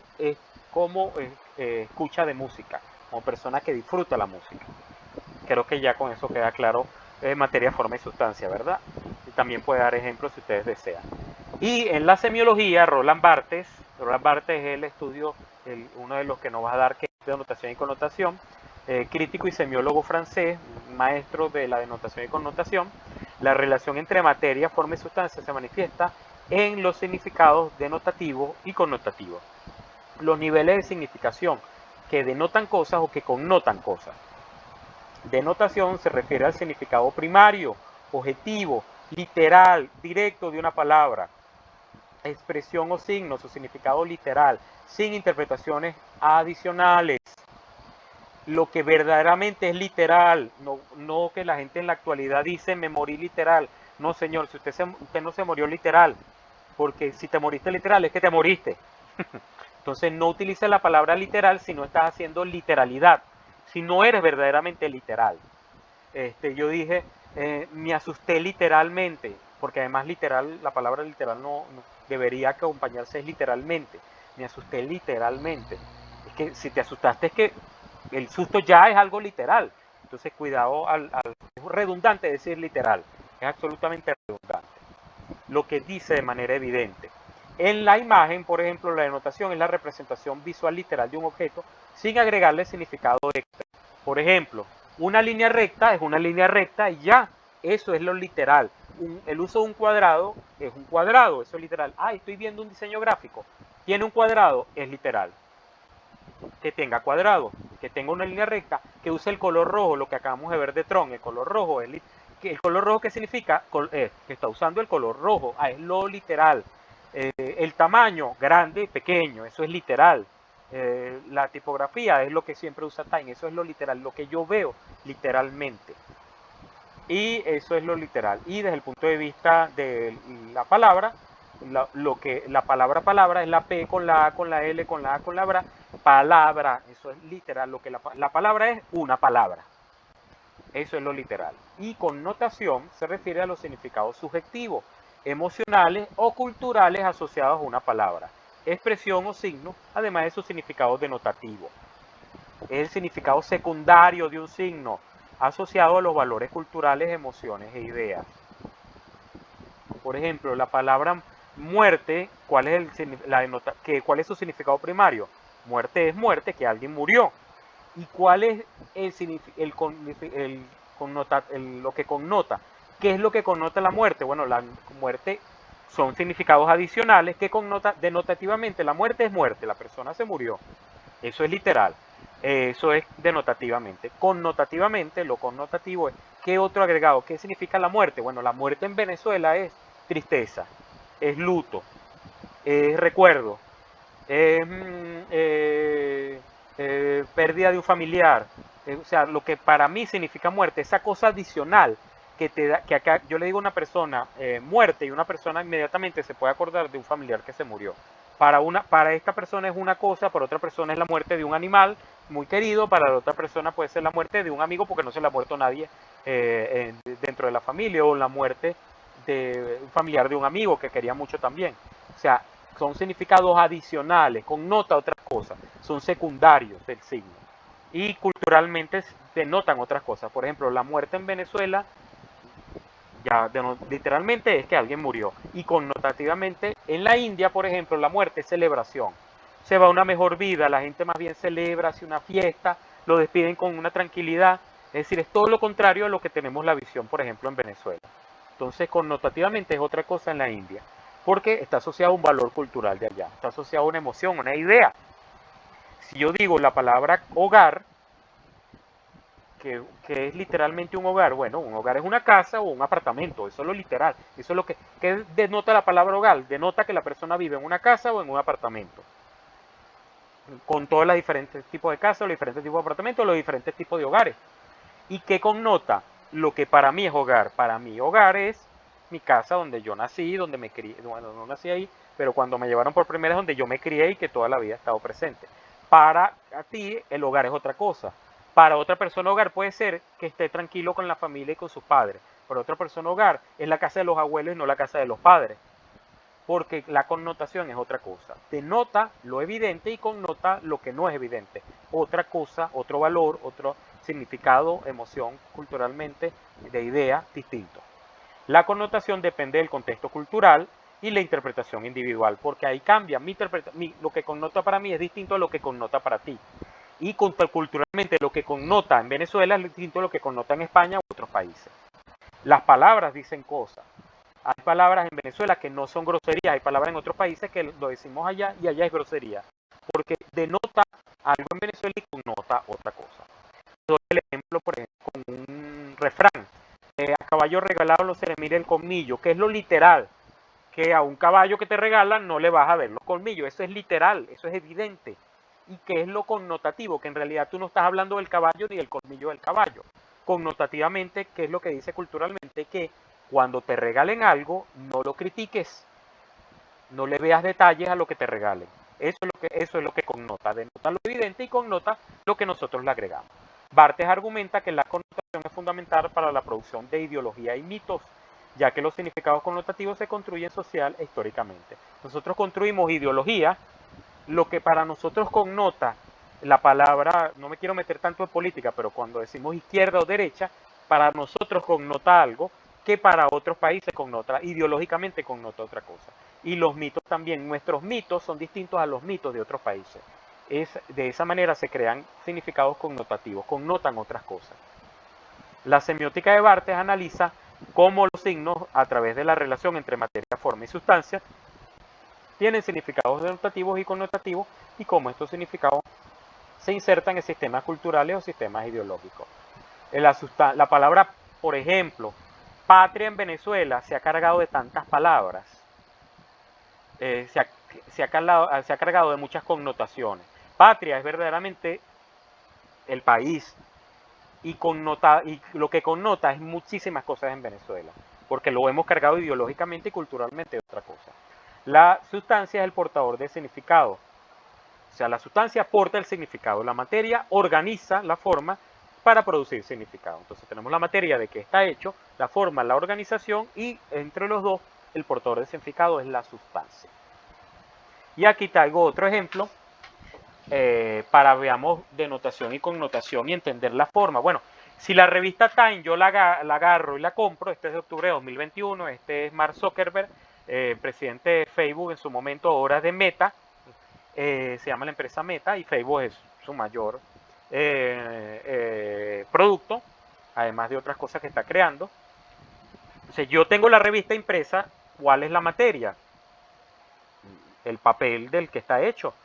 escucha de música, como persona que disfruta la música. Creo que ya con eso queda claro materia, forma y sustancia, ¿verdad? Y también puede dar ejemplos si ustedes desean. Y en la semiología, Roland Barthes es el estudio, uno de los que nos va a dar que es de notación y connotación, crítico y semiólogo francés, maestro de la denotación y connotación, la relación entre materia, forma y sustancia se manifiesta en los significados denotativos y connotativos. Los niveles de significación que denotan cosas o que connotan cosas. Denotación se refiere al significado primario, objetivo, literal, directo de una palabra. Expresión o signo, su significado literal, sin interpretaciones adicionales. Lo que verdaderamente es literal, no que la gente en la actualidad dice me morí literal. No, señor, si usted no se murió literal, porque si te moriste literal es que te moriste. Entonces no utilices la palabra literal si no estás haciendo literalidad, si no eres verdaderamente literal. Yo dije, me asusté literalmente, porque además literal, la palabra literal no debería acompañarse literalmente. Me asusté literalmente. Es que si te asustaste es que el susto ya es algo literal. Entonces cuidado, es redundante decir literal, es absolutamente redundante. Lo que dice de manera evidente. En la imagen, por ejemplo, la denotación es la representación visual literal de un objeto sin agregarle significado extra. Por ejemplo, una línea recta es una línea recta y ya, eso es lo literal. El uso de un cuadrado es un cuadrado, eso es literal. Estoy viendo un diseño gráfico, tiene un cuadrado, es literal. Que tenga cuadrado, que tenga una línea recta, que use el color rojo, lo que acabamos de ver de Tron, el color rojo, ¿el color rojo qué significa? Que está usando el color rojo, es lo literal. El tamaño, grande, pequeño, eso es literal. La tipografía es lo que siempre usa Time, eso es lo literal, lo que yo veo literalmente. Y eso es lo literal. Y desde el punto de vista de la palabra, la palabra es la P con la A, con la L, con la A, con la BRA, palabra, eso es literal, lo que la palabra es una palabra. Eso es lo literal. Y connotación se refiere a los significados subjetivos, emocionales o culturales asociados a una palabra, expresión o signo, además de su significado denotativo. Es el significado secundario de un signo, asociado a los valores culturales, emociones e ideas. Por ejemplo, la palabra muerte, ¿cuál es su significado primario? Muerte es muerte, que alguien murió. ¿Y cuál es lo que connota? ¿Qué es lo que connota la muerte? Bueno, la muerte son significados adicionales que connota denotativamente. La muerte es muerte, la persona se murió. Eso es literal. Eso es denotativamente. Connotativamente, lo connotativo es ¿qué otro agregado? ¿Qué significa la muerte? Bueno, la muerte en Venezuela es tristeza, es luto, es recuerdo, es pérdida de un familiar. O sea, lo que para mí significa muerte, esa cosa adicional que te da, que acá yo le digo a una persona muerte y una persona inmediatamente se puede acordar de un familiar que se murió. Para esta persona es una cosa, para otra persona es la muerte de un animal muy querido, para la otra persona puede ser la muerte de un amigo porque no se le ha muerto nadie dentro de la familia, o la muerte de un familiar de un amigo que quería mucho también. O sea, son significados adicionales, connota otras cosas, son secundarios del signo. Y culturalmente denotan otras cosas. Por ejemplo, la muerte en Venezuela ya literalmente es que alguien murió. Y connotativamente, en la India, por ejemplo, la muerte es celebración. Se va a una mejor vida, la gente más bien celebra, hace una fiesta, lo despiden con una tranquilidad. Es decir, es todo lo contrario a lo que tenemos la visión, por ejemplo, en Venezuela. Entonces, connotativamente es otra cosa en la India, porque está asociado a un valor cultural de allá, está asociado a una emoción, una idea. Si yo digo la palabra hogar, que es literalmente un hogar. Bueno, un hogar es una casa o un apartamento, eso es lo literal. Eso es lo que denota la palabra hogar. Denota que la persona vive en una casa o en un apartamento. Con todos los diferentes tipos de casas, los diferentes tipos de apartamentos, los diferentes tipos de hogares. ¿Y qué connota? Lo que para mí es hogar. Para mí hogar es mi casa donde yo nací, donde me crié. Bueno, no nací ahí, pero cuando me llevaron por primera vez donde yo me crié y que toda la vida he estado presente. Para ti el hogar es otra cosa. Para otra persona hogar puede ser que esté tranquilo con la familia y con sus padres. Para otra persona hogar es la casa de los abuelos y no la casa de los padres. Porque la connotación es otra cosa. Denota lo evidente y connota lo que no es evidente. Otra cosa, otro valor, otro significado, emoción, culturalmente, de idea distinto. La connotación depende del contexto cultural y la interpretación individual, porque ahí cambia. Lo que connota para mí es distinto a lo que connota para ti. Y culturalmente lo que connota en Venezuela es distinto a lo que connota en España u otros países. Las palabras dicen cosas. Hay palabras en Venezuela que no son groserías, hay palabras en otros países que lo decimos allá y allá es grosería, porque denota algo en Venezuela y connota otra cosa. Doy el ejemplo, por ejemplo, con un refrán. A caballo regalado no se le mire el colmillo, que es lo literal, que a un caballo que te regalan no le vas a ver los colmillos, eso es literal, eso es evidente. Y que es lo connotativo, que en realidad tú no estás hablando del caballo ni del colmillo del caballo. Connotativamente, ¿qué es lo que dice culturalmente? Que cuando te regalen algo, no lo critiques, no le veas detalles a lo que te regalen. Eso es lo que connota, denota lo evidente y connota lo que nosotros le agregamos. Barthes argumenta que la connotación es fundamental para la producción de ideología y mitos, ya que los significados connotativos se construyen social e históricamente. Nosotros construimos ideología, lo que para nosotros connota la palabra, no me quiero meter tanto en política, pero cuando decimos izquierda o derecha, para nosotros connota algo que para otros países connota, ideológicamente connota otra cosa. Y los mitos también, nuestros mitos son distintos a los mitos de otros países. De esa manera se crean significados connotativos, connotan otras cosas. La semiótica de Barthes analiza cómo los signos, a través de la relación entre materia, forma y sustancia, tienen significados denotativos y connotativos y cómo estos significados se insertan en sistemas culturales o sistemas ideológicos. La palabra, por ejemplo, patria en Venezuela se ha cargado de tantas palabras, se ha cargado de muchas connotaciones. Patria es verdaderamente el país y lo que connota es muchísimas cosas en Venezuela, porque lo hemos cargado ideológicamente y culturalmente de otra cosa. La sustancia es el portador de significado. O sea, la sustancia aporta el significado. La materia organiza la forma para producir significado. Entonces tenemos la materia de que está hecho, la forma, la organización y entre los dos el portador de significado es la sustancia. Y aquí traigo otro ejemplo para veamos denotación y connotación y entender la forma. Bueno, si la revista Time yo la agarro y la compro, este es de octubre de 2021, este es Mark Zuckerberg, presidente de Facebook en su momento, ahora de Meta, se llama la empresa Meta y Facebook es su mayor producto, además de otras cosas que está creando. Entonces yo tengo la revista impresa, ¿cuál es la materia? El papel del que está hecho.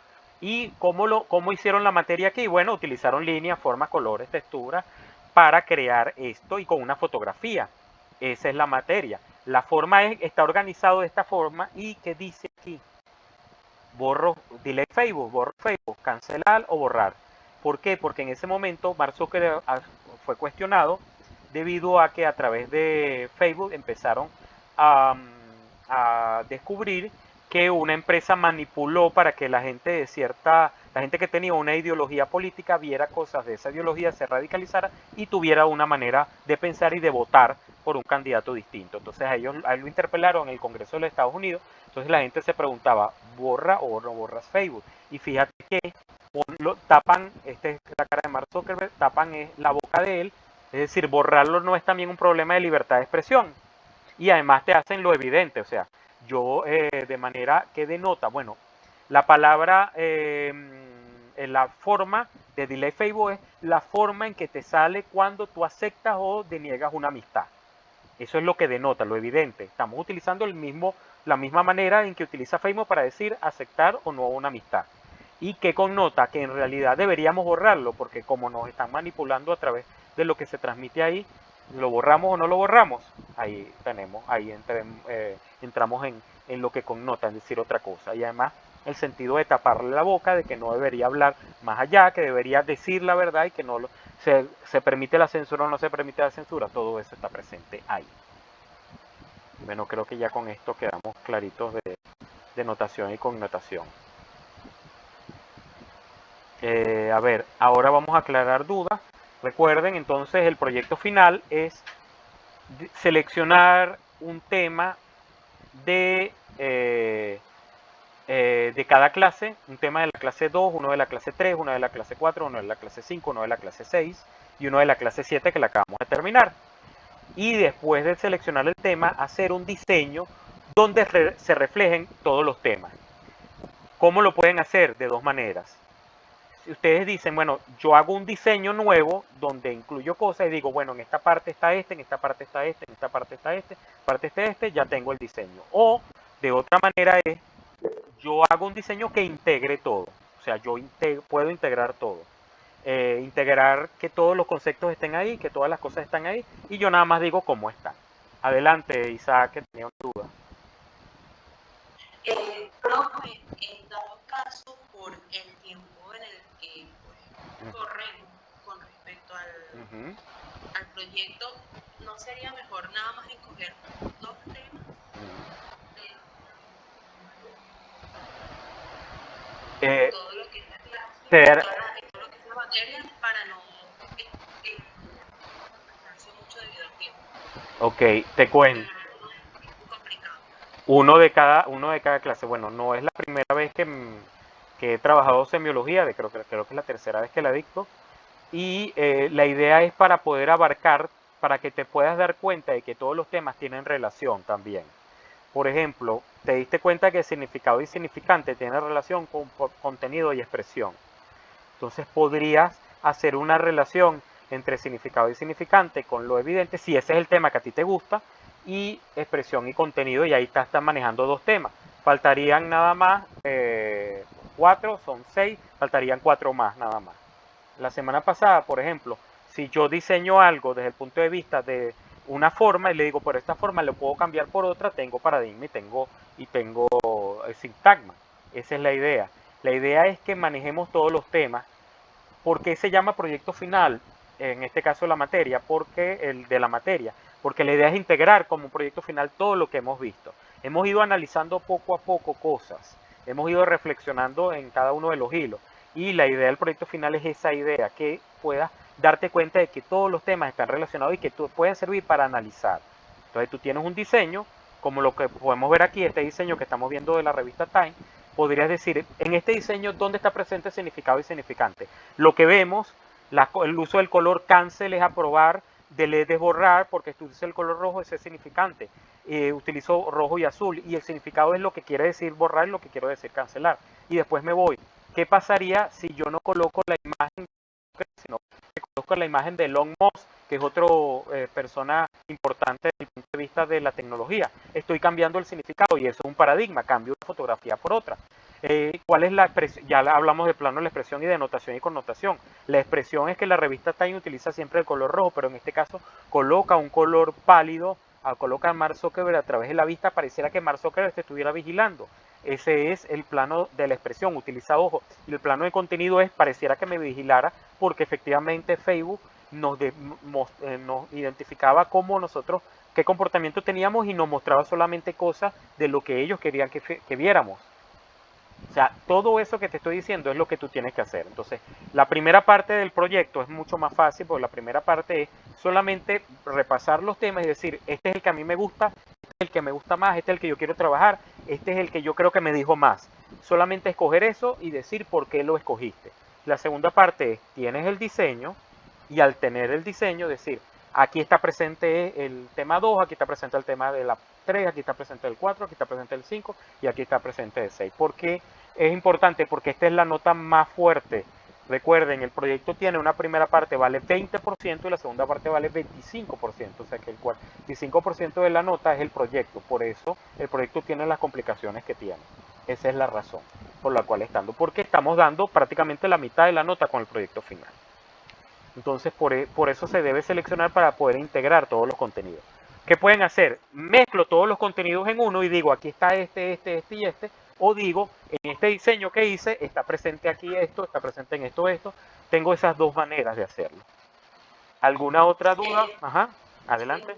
¿Y cómo hicieron la materia aquí? Bueno, utilizaron líneas, formas, colores, texturas para crear esto y con una fotografía. Esa es la materia. La forma está organizado de esta forma y ¿qué dice aquí? Delete Facebook, borro Facebook, cancelar o borrar. ¿Por qué? Porque en ese momento Mark Zuckerberg fue cuestionado debido a que a través de Facebook empezaron a descubrir que una empresa manipuló para que la gente que tenía una ideología política viera cosas de esa ideología, se radicalizara y tuviera una manera de pensar y de votar por un candidato distinto. Entonces a ellos lo interpelaron en el Congreso de los Estados Unidos. Entonces la gente se preguntaba, ¿borra o no borras Facebook? Y fíjate que tapan, esta es la cara de Mark Zuckerberg, tapan la boca de él. Es decir, borrarlo no es también un problema de libertad de expresión. Y además te hacen lo evidente, o sea, yo de manera que denota, bueno, la palabra, la forma de delay Facebook es la forma en que te sale cuando tú aceptas o deniegas una amistad. Eso es lo que denota, lo evidente. Estamos utilizando la misma manera en que utiliza Facebook para decir aceptar o no una amistad. Y que connota que en realidad deberíamos borrarlo, porque como nos están manipulando a través de lo que se transmite ahí, ¿lo borramos o no lo borramos? Ahí entramos en lo que connota, es decir, otra cosa. Y además el sentido de taparle la boca, de que no debería hablar más allá, que debería decir la verdad y que no se permite la censura o no se permite la censura, todo eso está presente ahí. Bueno, creo que ya con esto quedamos claritos de notación y connotación. A ver, ahora vamos a aclarar dudas. Recuerden, entonces, el proyecto final es seleccionar un tema de cada clase, un tema de la clase 2, uno de la clase 3, uno de la clase 4, uno de la clase 5, uno de la clase 6 y uno de la clase 7 que la acabamos de terminar. Y después de seleccionar el tema, hacer un diseño donde se reflejen todos los temas. ¿Cómo lo pueden hacer? De dos maneras. Si ustedes dicen, bueno, yo hago un diseño nuevo donde incluyo cosas y digo, bueno, en esta parte está este, en esta parte está este, en esta parte está este, parte está este, ya tengo el diseño. O de otra manera es, yo hago un diseño que integre todo. O sea, yo puedo integrar todo. Integrar que todos los conceptos estén ahí, que todas las cosas están ahí, y yo nada más digo cómo están. Adelante, Isaac, que tenía una duda. Profe, en dado caso, por el tiempo en el que pues, corremos con respecto al proyecto, ¿no sería mejor nada más escoger dos temas? Todo lo que es la clase, todo lo que es la materia, para no gastarse mucho debido al tiempo. Ok, te cuento. Uno de cada clase. Bueno, no es la primera vez que he trabajado semiología, creo que es la tercera vez que la dicto. Y la idea es para poder abarcar, para que te puedas dar cuenta de que todos los temas tienen relación también. Por ejemplo, te diste cuenta que significado y significante tienen relación con contenido y expresión. Entonces podrías hacer una relación entre significado y significante con lo evidente, si ese es el tema que a ti te gusta, y expresión y contenido, y ahí estás manejando dos temas. Faltarían nada más 4, son 6, faltarían 4 más nada más. La semana pasada, por ejemplo, si yo diseño algo desde el punto de vista de una forma y le digo, por esta forma lo puedo cambiar por otra, tengo paradigma y tengo sintagma. Esa es la idea. La idea es que manejemos todos los temas. ¿Por qué se llama proyecto final? En este caso la materia, porque la idea es integrar como proyecto final todo lo que hemos visto. Hemos ido analizando poco a poco cosas, hemos ido reflexionando en cada uno de los hilos, y la idea del proyecto final es esa idea, que puedas darte cuenta de que todos los temas están relacionados y que tú pueden servir para analizar. Entonces tú tienes un diseño, como lo que podemos ver aquí, este diseño que estamos viendo de la revista Time. Podrías decir, en este diseño, ¿dónde está presente significado y significante? Lo que vemos, el uso del color cancel es aprobar, delete es borrar, porque tú dices el color rojo, ese es significante. Utilizo rojo y azul, y el significado es lo que quiere decir borrar y lo que quiero decir cancelar. Y después me voy. ¿Qué pasaría si yo no coloco la imagen, sino que coloco la imagen de Elon Musk, que es otro persona importante desde el punto de vista de la tecnología? Estoy cambiando el significado y eso es un paradigma, cambio una fotografía por otra. ¿Cuál es la expresión? Ya hablamos de plano de la expresión y de notación y connotación. La expresión es que la revista Time utiliza siempre el color rojo, pero en este caso coloca un color pálido, coloca a Mark Zuckerberg a través de la vista, pareciera que Mark Zuckerberg te estuviera vigilando. Ese es el plano de la expresión, utiliza ojo. Y el plano de contenido es, pareciera que me vigilara, porque efectivamente Facebook nos identificaba cómo nosotros, qué comportamiento teníamos, y nos mostraba solamente cosas de lo que ellos querían que viéramos. O sea, todo eso que te estoy diciendo es lo que tú tienes que hacer. Entonces, la primera parte del proyecto es mucho más fácil, porque la primera parte es solamente repasar los temas y decir, este es el que a mí me gusta, este es el que me gusta más, este es el que yo quiero trabajar, este es el que yo creo que me dijo más. Solamente escoger eso y decir por qué lo escogiste. La segunda parte es, tienes el diseño, y al tener el diseño, decir, aquí está presente el tema 2, aquí está presente el tema de la 3, aquí está presente el 4, aquí está presente el 5 y aquí está presente el 6. ¿Por qué es importante? Porque esta es la nota más fuerte. Recuerden, el proyecto tiene una primera parte vale 20% y la segunda parte vale 25%, o sea que el 45% de la nota es el proyecto. Por eso el proyecto tiene las complicaciones que tiene. Esa es la razón por la cual porque estamos dando prácticamente la mitad de la nota con el proyecto final. Entonces, por eso se debe seleccionar para poder integrar todos los contenidos. ¿Qué pueden hacer? Mezclo todos los contenidos en uno y digo, aquí está este y este. O digo, en este diseño que hice, está presente aquí esto, está presente en esto. Tengo esas dos maneras de hacerlo. ¿Alguna otra duda? Ajá, adelante.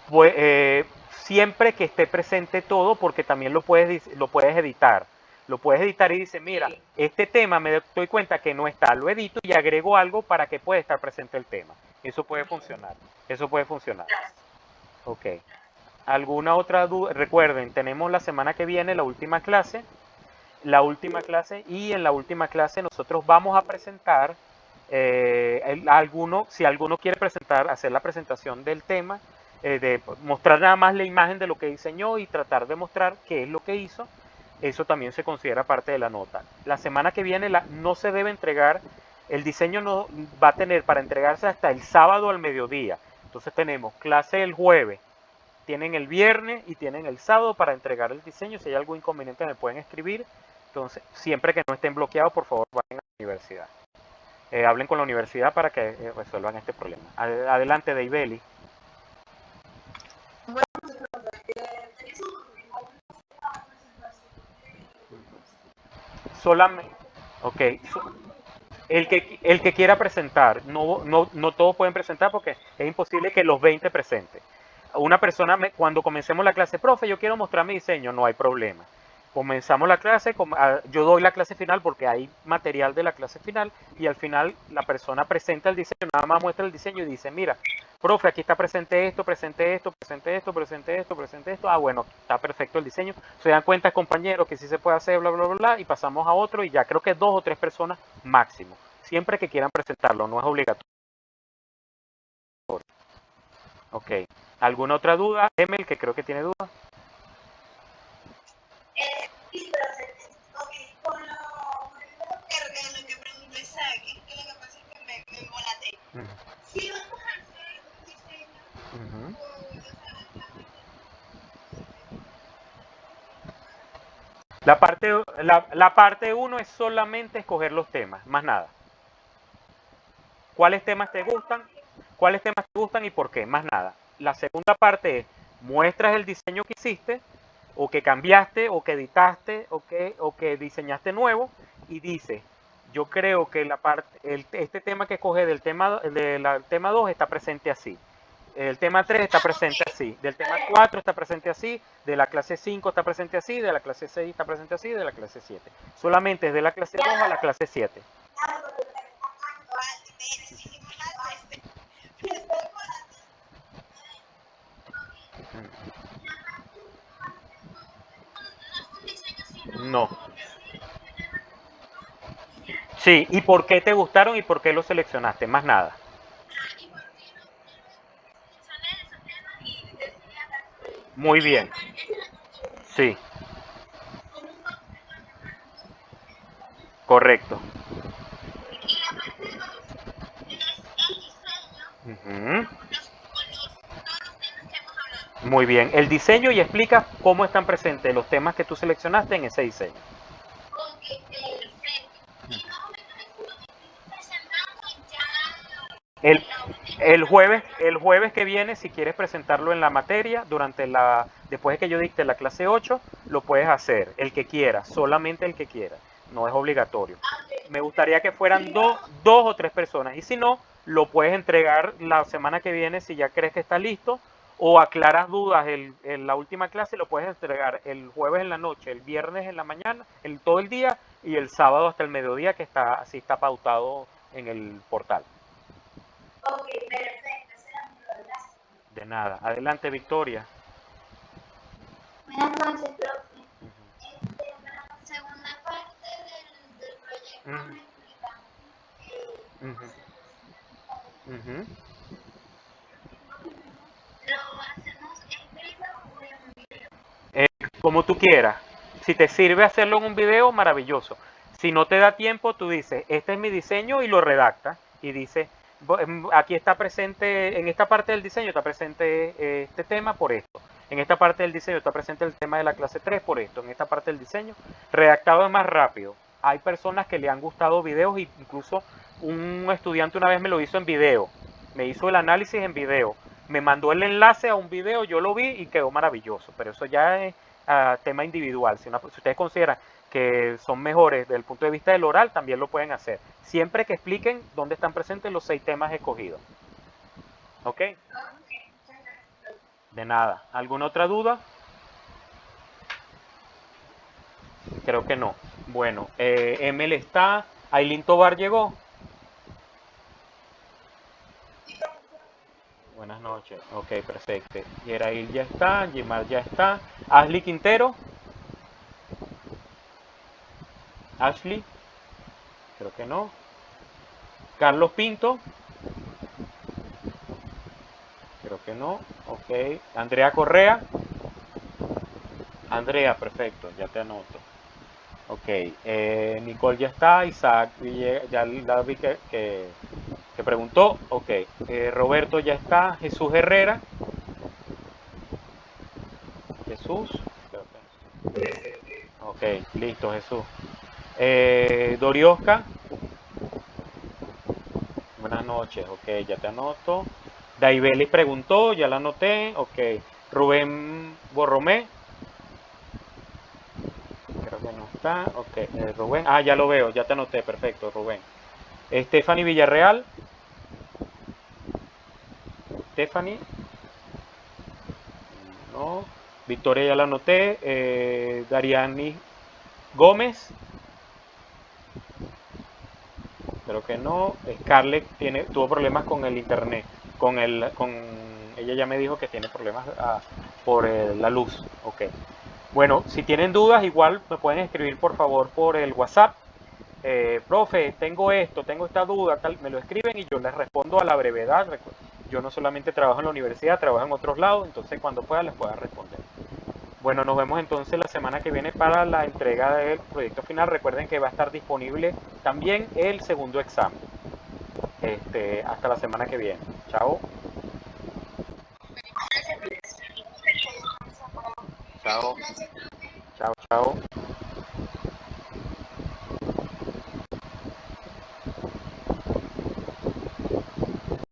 Pues, siempre que esté presente todo, porque también lo puedes editar. Lo puedes editar y dice, mira, este tema me doy cuenta que no está, lo edito y agrego algo para que pueda estar presente el tema. Eso puede funcionar. Eso puede funcionar. Ok. ¿Alguna otra duda? Recuerden, tenemos la semana que viene la última clase. Y en la última clase nosotros vamos a presentar, si alguno quiere hacer la presentación del tema, de mostrar nada más la imagen de lo que diseñó y tratar de mostrar qué es lo que hizo, eso también se considera parte de la nota. La semana que viene no se debe entregar, el diseño no va a tener para entregarse hasta el sábado al mediodía. Entonces tenemos clase el jueves, tienen el viernes y tienen el sábado para entregar el diseño. Si hay algún inconveniente me pueden escribir. Entonces, siempre que no estén bloqueados, por favor, vayan a la universidad. Hablen con la universidad para que resuelvan este problema. Adelante, Deibeli. Solamente, ok. El que quiera presentar, no todos pueden presentar porque es imposible que los 20 presenten. Una persona, cuando comencemos la clase, profe, yo quiero mostrar mi diseño, no hay problema. Comenzamos la clase, yo doy la clase final porque hay material de la clase final y al final la persona presenta el diseño, nada más muestra el diseño y dice, mira, profe, aquí está presente esto, presente esto, presente esto, presente esto, presente esto. Ah, bueno, está perfecto el diseño. Se dan cuenta, compañeros, que sí se puede hacer, bla, bla, bla, bla, y pasamos a otro y ya creo que 2 o 3 personas máximo. Siempre que quieran presentarlo, no es obligatorio. Ok. ¿Alguna otra duda? Emel, que creo que tiene duda. Sí, pero con lo que preguntó Isaac, es que lo que pasa es que me embolaté. Si vamos a hacer un diseño, La parte 1 es solamente escoger los temas, más nada. ¿Cuáles temas te gustan? ¿Cuáles temas te gustan y por qué? Más nada. La segunda parte es, muestras el diseño que hiciste, o que cambiaste, o que editaste, o que diseñaste nuevo, y dices, yo creo que este tema que escoge del tema 2 está presente así. El tema 3 está presente así, del tema 4 está presente así, de la clase 5 está presente así, de la clase 6 está presente así, de la clase 7. Solamente es de la clase 2 a la clase 7. No. Sí, ¿y por qué te gustaron y por qué los seleccionaste? Más nada. Muy bien. Sí, correcto. Ujú. Muy bien. El diseño y explica cómo están presentes los temas que tú seleccionaste en ese diseño. El, el jueves que viene, si quieres presentarlo en la materia, después de que yo dicte la clase 8, lo puedes hacer, el que quiera, solamente el que quiera, no es obligatorio. Me gustaría que fueran dos o tres personas, y si no, lo puedes entregar la semana que viene si ya crees que está listo, o aclaras dudas en la última clase, lo puedes entregar el jueves en la noche, el viernes en la mañana, todo el día, y el sábado hasta el mediodía, que así está pautado en el portal. Ok, perfecto, será muy gracias. De nada. Adelante, Victoria. Buenas noches, profe. La segunda parte del proyecto me explica. ¿Lo hacemos escrito o en un video? Como tú quieras. Si te sirve hacerlo en un video, maravilloso. Si no te da tiempo, tú dices, este es mi diseño y lo redactas y dices, aquí está presente, en esta parte del diseño está presente este tema por esto. En esta parte del diseño está presente el tema de la clase 3 por esto. En esta parte del diseño, redactado es más rápido. Hay personas que le han gustado videos, incluso un estudiante una vez me lo hizo en video. Me hizo el análisis en video. Me mandó el enlace a un video, yo lo vi y quedó maravilloso. Pero eso ya es tema individual. Si ustedes consideran que son mejores desde el punto de vista del oral, también lo pueden hacer. Siempre que expliquen dónde están presentes los 6 temas escogidos. ¿Ok? De nada. ¿Alguna otra duda? Creo que no. Bueno, Emel está. Ailín Tobar llegó. Buenas noches. Ok, perfecto. Yerail ya está. Yemar ya está. Ashley Quintero. Ashley. Creo que no. Carlos Pinto. Creo que no. Ok. Ok. Andrea Correa. Andrea, perfecto, ya te anoto. Ok. Nicole ya está. Isaac ya la vi que preguntó. Ok. Roberto ya está. Jesús Herrera. Jesús. Ok, listo, Jesús. Doriosca. Buenas noches, ok, ya te anoto. Daibeli preguntó, ya la anoté, ok. Rubén Borromé, creo que no está, ok. Rubén, ya lo veo, ya te anoté, perfecto, Rubén. Stephanie Villarreal, Stephanie, no. Victoria ya la anoté. Dariani Gómez, creo que no. Scarlett tuvo problemas con el internet, ella ya me dijo que tiene problemas por la luz, ok. Bueno, si tienen dudas, igual me pueden escribir por favor por el WhatsApp. Profe, tengo esto, tengo esta duda, tal, me lo escriben y yo les respondo a la brevedad. Yo no solamente trabajo en la universidad, trabajo en otros lados, entonces cuando pueda les pueda responder. Bueno, nos vemos entonces la semana que viene para la entrega del proyecto final. Recuerden que va a estar disponible también el segundo examen. Hasta la semana que viene. Chao. Chao. Chao, chao.